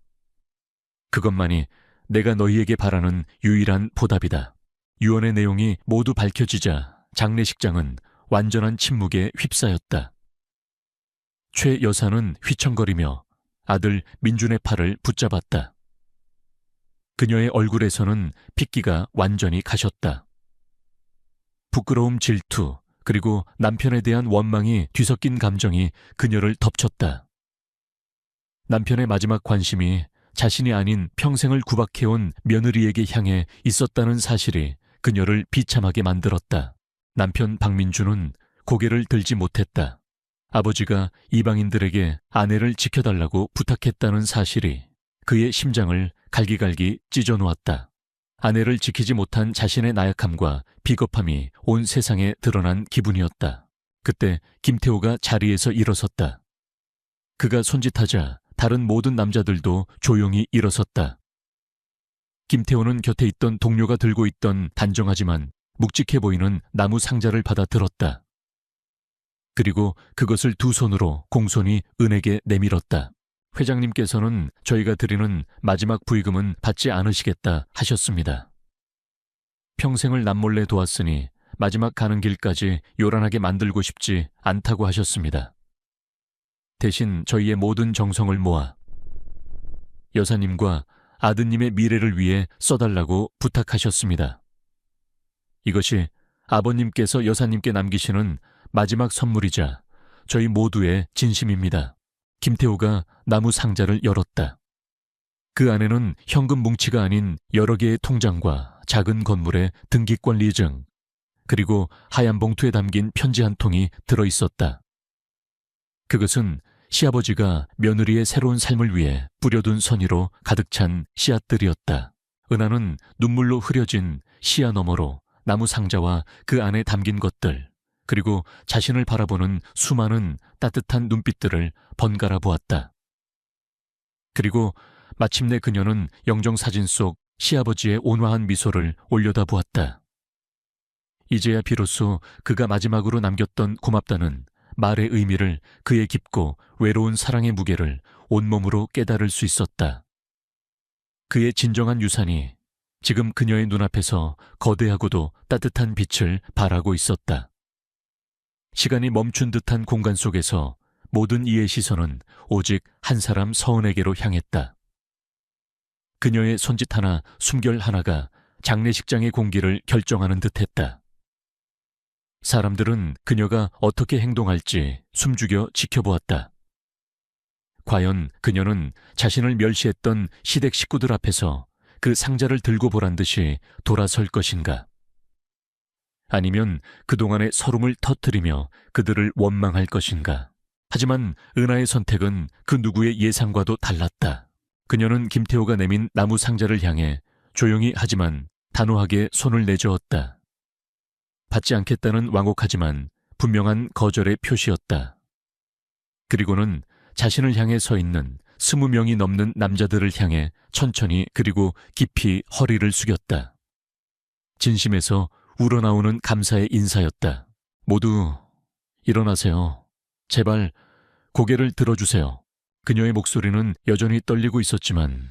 [SPEAKER 1] 그것만이 내가 너희에게 바라는 유일한 보답이다. 유언의 내용이 모두 밝혀지자 장례식장은 완전한 침묵에 휩싸였다. 최 여사는 휘청거리며 아들 민준의 팔을 붙잡았다. 그녀의 얼굴에서는 핏기가 완전히 가셨다. 부끄러움, 질투, 그리고 남편에 대한 원망이 뒤섞인 감정이 그녀를 덮쳤다. 남편의 마지막 관심이 자신이 아닌 평생을 구박해온 며느리에게 향해 있었다는 사실이 그녀를 비참하게 만들었다. 남편 박민주는 고개를 들지 못했다. 아버지가 이방인들에게 아내를 지켜달라고 부탁했다는 사실이 그의 심장을 갈기갈기 찢어놓았다. 아내를 지키지 못한 자신의 나약함과 비겁함이 온 세상에 드러난 기분이었다. 그때 김태호가 자리에서 일어섰다. 그가 손짓하자 다른 모든 남자들도 조용히 일어섰다. 김태호는 곁에 있던 동료가 들고 있던 단정하지만 묵직해 보이는 나무 상자를 받아 들었다. 그리고 그것을 두 손으로 공손히 은에게 내밀었다. 회장님께서는 저희가 드리는 마지막 부의금은 받지 않으시겠다 하셨습니다. 평생을 남몰래 도왔으니 마지막 가는 길까지 요란하게 만들고 싶지 않다고 하셨습니다. 대신 저희의 모든 정성을 모아 여사님과 아드님의 미래를 위해 써달라고 부탁하셨습니다. 이것이 아버님께서 여사님께 남기시는 마지막 선물이자 저희 모두의 진심입니다. 김태호가 나무 상자를 열었다. 그 안에는 현금 뭉치가 아닌 여러 개의 통장과 작은 건물의 등기권 리증, 그리고 하얀 봉투에 담긴 편지 한 통이 들어있었다. 그것은 시아버지가 며느리의 새로운 삶을 위해 뿌려둔 선의로 가득 찬 씨앗들이었다. 은하는 눈물로 흐려진 시야 너머로 나무 상자와 그 안에 담긴 것들, 그리고 자신을 바라보는 수많은 따뜻한 눈빛들을 번갈아 보았다. 그리고 마침내 그녀는 영정사진 속 시아버지의 온화한 미소를 올려다 보았다. 이제야 비로소 그가 마지막으로 남겼던 고맙다는 말의 의미를, 그의 깊고 외로운 사랑의 무게를 온몸으로 깨달을 수 있었다. 그의 진정한 유산이 지금 그녀의 눈앞에서 거대하고도 따뜻한 빛을 발하고 있었다. 시간이 멈춘 듯한 공간 속에서 모든 이의 시선은 오직 한 사람 서은에게로 향했다. 그녀의 손짓 하나, 숨결 하나가 장례식장의 공기를 결정하는 듯했다. 사람들은 그녀가 어떻게 행동할지 숨죽여 지켜보았다. 과연 그녀는 자신을 멸시했던 시댁 식구들 앞에서 그 상자를 들고 보란 듯이 돌아설 것인가? 아니면 그동안의 서름을 터뜨리며 그들을 원망할 것인가? 하지만 은하의 선택은 그 누구의 예상과도 달랐다. 그녀는 김태호가 내민 나무 상자를 향해 조용히 하지만 단호하게 손을 내저었다. 받지 않겠다는 완곡하지만 분명한 거절의 표시였다. 그리고는 자신을 향해 서 있는 20명이 넘는 남자들을 향해 천천히 그리고 깊이 허리를 숙였다. 진심에서 우러나오는 감사의 인사였다. 모두 일어나세요. 제발 고개를 들어주세요. 그녀의 목소리는 여전히 떨리고 있었지만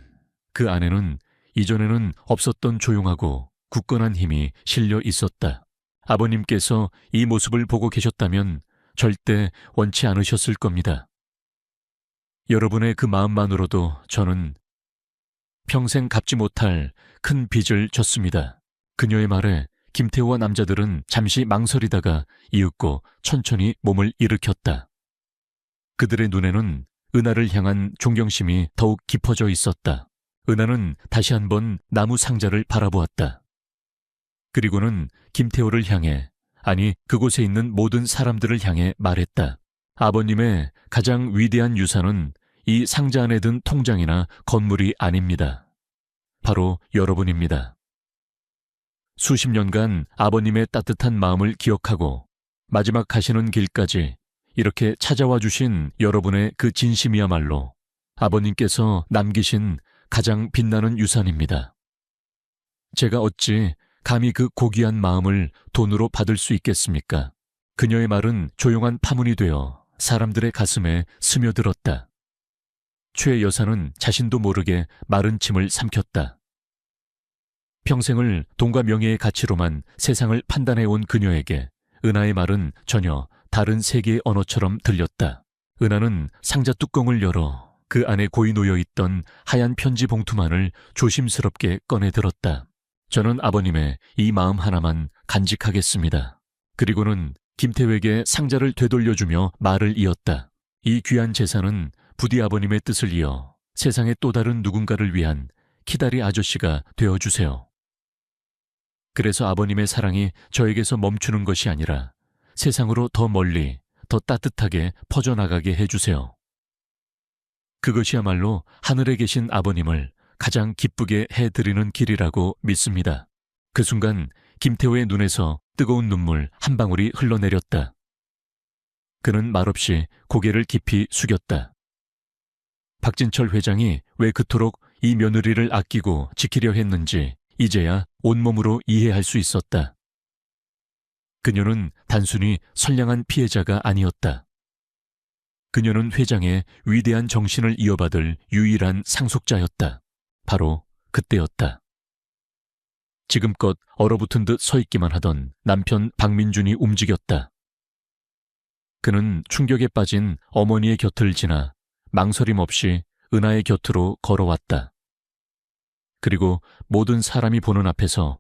[SPEAKER 1] 그 안에는 이전에는 없었던 조용하고 굳건한 힘이 실려 있었다. 아버님께서 이 모습을 보고 계셨다면 절대 원치 않으셨을 겁니다. 여러분의 그 마음만으로도 저는 평생 갚지 못할 큰 빚을 졌습니다. 그녀의 말에 김태호와 남자들은 잠시 망설이다가 이윽고 천천히 몸을 일으켰다. 그들의 눈에는 은하를 향한 존경심이 더욱 깊어져 있었다. 은하는 다시 한번 나무 상자를 바라보았다. 그리고는 김태호를 향해, 아니 그곳에 있는 모든 사람들을 향해 말했다. 아버님의 가장 위대한 유산은 이 상자 안에 든 통장이나 건물이 아닙니다. 바로 여러분입니다. 수십 년간 아버님의 따뜻한 마음을 기억하고 마지막 가시는 길까지 이렇게 찾아와 주신 여러분의 그 진심이야말로 아버님께서 남기신 가장 빛나는 유산입니다. 제가 어찌 감히 그 고귀한 마음을 돈으로 받을 수 있겠습니까? 그녀의 말은 조용한 파문이 되어 사람들의 가슴에 스며들었다. 최 여사는 자신도 모르게 마른 침을 삼켰다. 평생을 돈과 명예의 가치로만 세상을 판단해온 그녀에게 은하의 말은 전혀 다른 세계의 언어처럼 들렸다. 은하는 상자 뚜껑을 열어 그 안에 고이 놓여 있던 하얀 편지 봉투만을 조심스럽게 꺼내 들었다. 저는 아버님의 이 마음 하나만 간직하겠습니다. 그리고는 김태회에게 상자를 되돌려주며 말을 이었다. 이 귀한 재산은 부디 아버님의 뜻을 이어 세상의 또 다른 누군가를 위한 키다리 아저씨가 되어주세요. 그래서 아버님의 사랑이 저에게서 멈추는 것이 아니라 세상으로 더 멀리, 더 따뜻하게 퍼져나가게 해주세요. 그것이야말로 하늘에 계신 아버님을 가장 기쁘게 해드리는 길이라고 믿습니다. 그 순간 김태호의 눈에서 뜨거운 눈물 한 방울이 흘러내렸다. 그는 말없이 고개를 깊이 숙였다. 박진철 회장이 왜 그토록 이 며느리를 아끼고 지키려 했는지 이제야 온몸으로 이해할 수 있었다. 그녀는 단순히 선량한 피해자가 아니었다. 그녀는 회장의 위대한 정신을 이어받을 유일한 상속자였다. 바로 그때였다. 지금껏 얼어붙은 듯 서 있기만 하던 남편 박민준이 움직였다. 그는 충격에 빠진 어머니의 곁을 지나 망설임 없이 은하의 곁으로 걸어왔다. 그리고 모든 사람이 보는 앞에서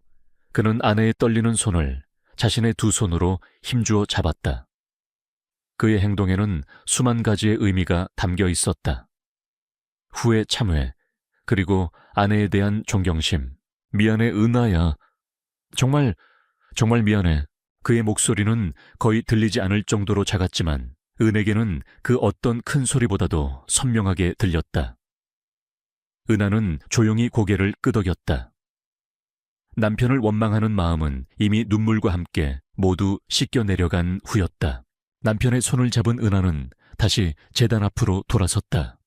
[SPEAKER 1] 그는 아내의 떨리는 손을 자신의 두 손으로 힘주어 잡았다. 그의 행동에는 수만 가지의 의미가 담겨 있었다. 후회 참회, 그리고 아내에 대한 존경심. 미안해, 은하야. 정말 미안해. 그의 목소리는 거의 들리지 않을 정도로 작았지만 은에게는 그 어떤 큰 소리보다도 선명하게 들렸다. 은하는 조용히 고개를 끄덕였다. 남편을 원망하는 마음은 이미 눈물과 함께 모두 씻겨 내려간 후였다. 남편의 손을 잡은 은하는 다시 제단 앞으로 돌아섰다.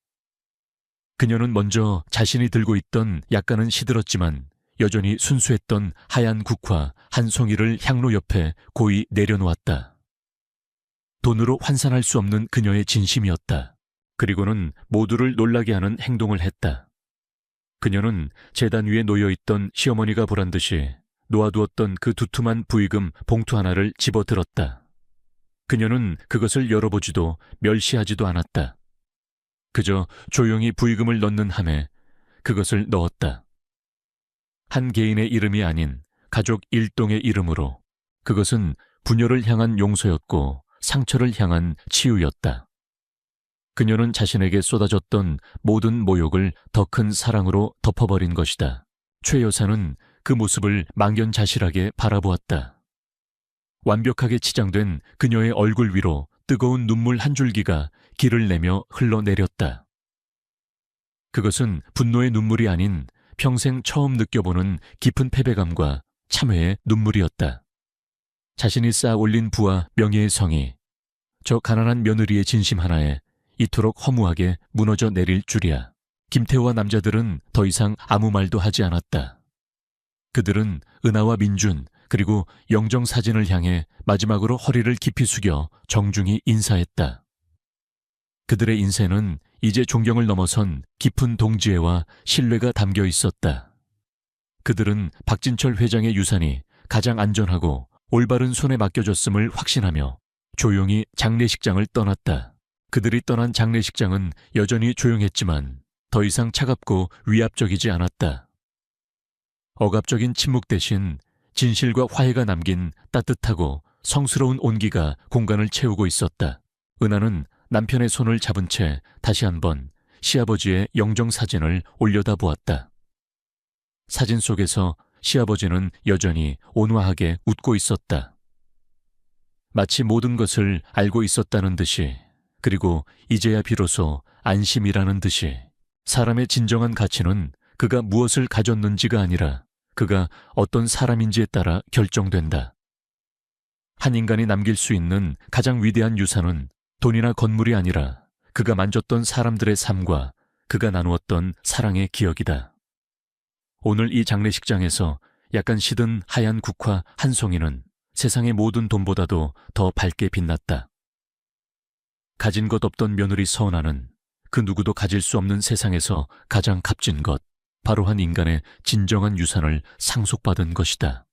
[SPEAKER 1] 그녀는 먼저 자신이 들고 있던 약간은 시들었지만 여전히 순수했던 하얀 국화 한 송이를 향로 옆에 고이 내려놓았다. 돈으로 환산할 수 없는 그녀의 진심이었다. 그리고는 모두를 놀라게 하는 행동을 했다. 그녀는 제단 위에 놓여있던 시어머니가 보란 듯이 놓아두었던 그 두툼한 부의금 봉투 하나를 집어들었다. 그녀는 그것을 열어보지도 멸시하지도 않았다. 그저 조용히 부의금을 넣는 함에 그것을 넣었다. 한 개인의 이름이 아닌 가족 일동의 이름으로. 그것은 부녀를 향한 용서였고 상처를 향한 치유였다. 그녀는 자신에게 쏟아졌던 모든 모욕을 더 큰 사랑으로 덮어버린 것이다. 최 여사는 그 모습을 망연자실하게 바라보았다. 완벽하게 치장된 그녀의 얼굴 위로 뜨거운 눈물 한 줄기가 길을 내며 흘러내렸다. 그것은 분노의 눈물이 아닌 평생 처음 느껴보는 깊은 패배감과 참회의 눈물이었다. 자신이 쌓아 올린 부와 명예의 성이 저 가난한 며느리의 진심 하나에 이토록 허무하게 무너져 내릴 줄이야. 김태호와 남자들은 더 이상 아무 말도 하지 않았다. 그들은 은하와 민준 그리고 영정사진을 향해 마지막으로 허리를 깊이 숙여 정중히 인사했다. 그들의 인사는 이제 존경을 넘어선 깊은 동지애와 신뢰가 담겨 있었다. 그들은 박진철 회장의 유산이 가장 안전하고 올바른 손에 맡겨졌음을 확신하며 조용히 장례식장을 떠났다. 그들이 떠난 장례식장은 여전히 조용했지만 더 이상 차갑고 위압적이지 않았다. 억압적인 침묵 대신 진실과 화해가 남긴 따뜻하고 성스러운 온기가 공간을 채우고 있었다. 은하는 남편의 손을 잡은 채 다시 한번 시아버지의 영정사진을 올려다보았다. 사진 속에서 시아버지는 여전히 온화하게 웃고 있었다. 마치 모든 것을 알고 있었다는 듯이, 그리고 이제야 비로소 안심이라는 듯이. 사람의 진정한 가치는 그가 무엇을 가졌는지가 아니라 그가 어떤 사람인지에 따라 결정된다. 한 인간이 남길 수 있는 가장 위대한 유산은 돈이나 건물이 아니라 그가 만졌던 사람들의 삶과 그가 나누었던 사랑의 기억이다. 오늘 이 장례식장에서 약간 시든 하얀 국화 한 송이는 세상의 모든 돈보다도 더 밝게 빛났다. 가진 것 없던 며느리 서은아는 그 누구도 가질 수 없는 세상에서 가장 값진 것, 바로 한 인간의 진정한 유산을 상속받은 것이다.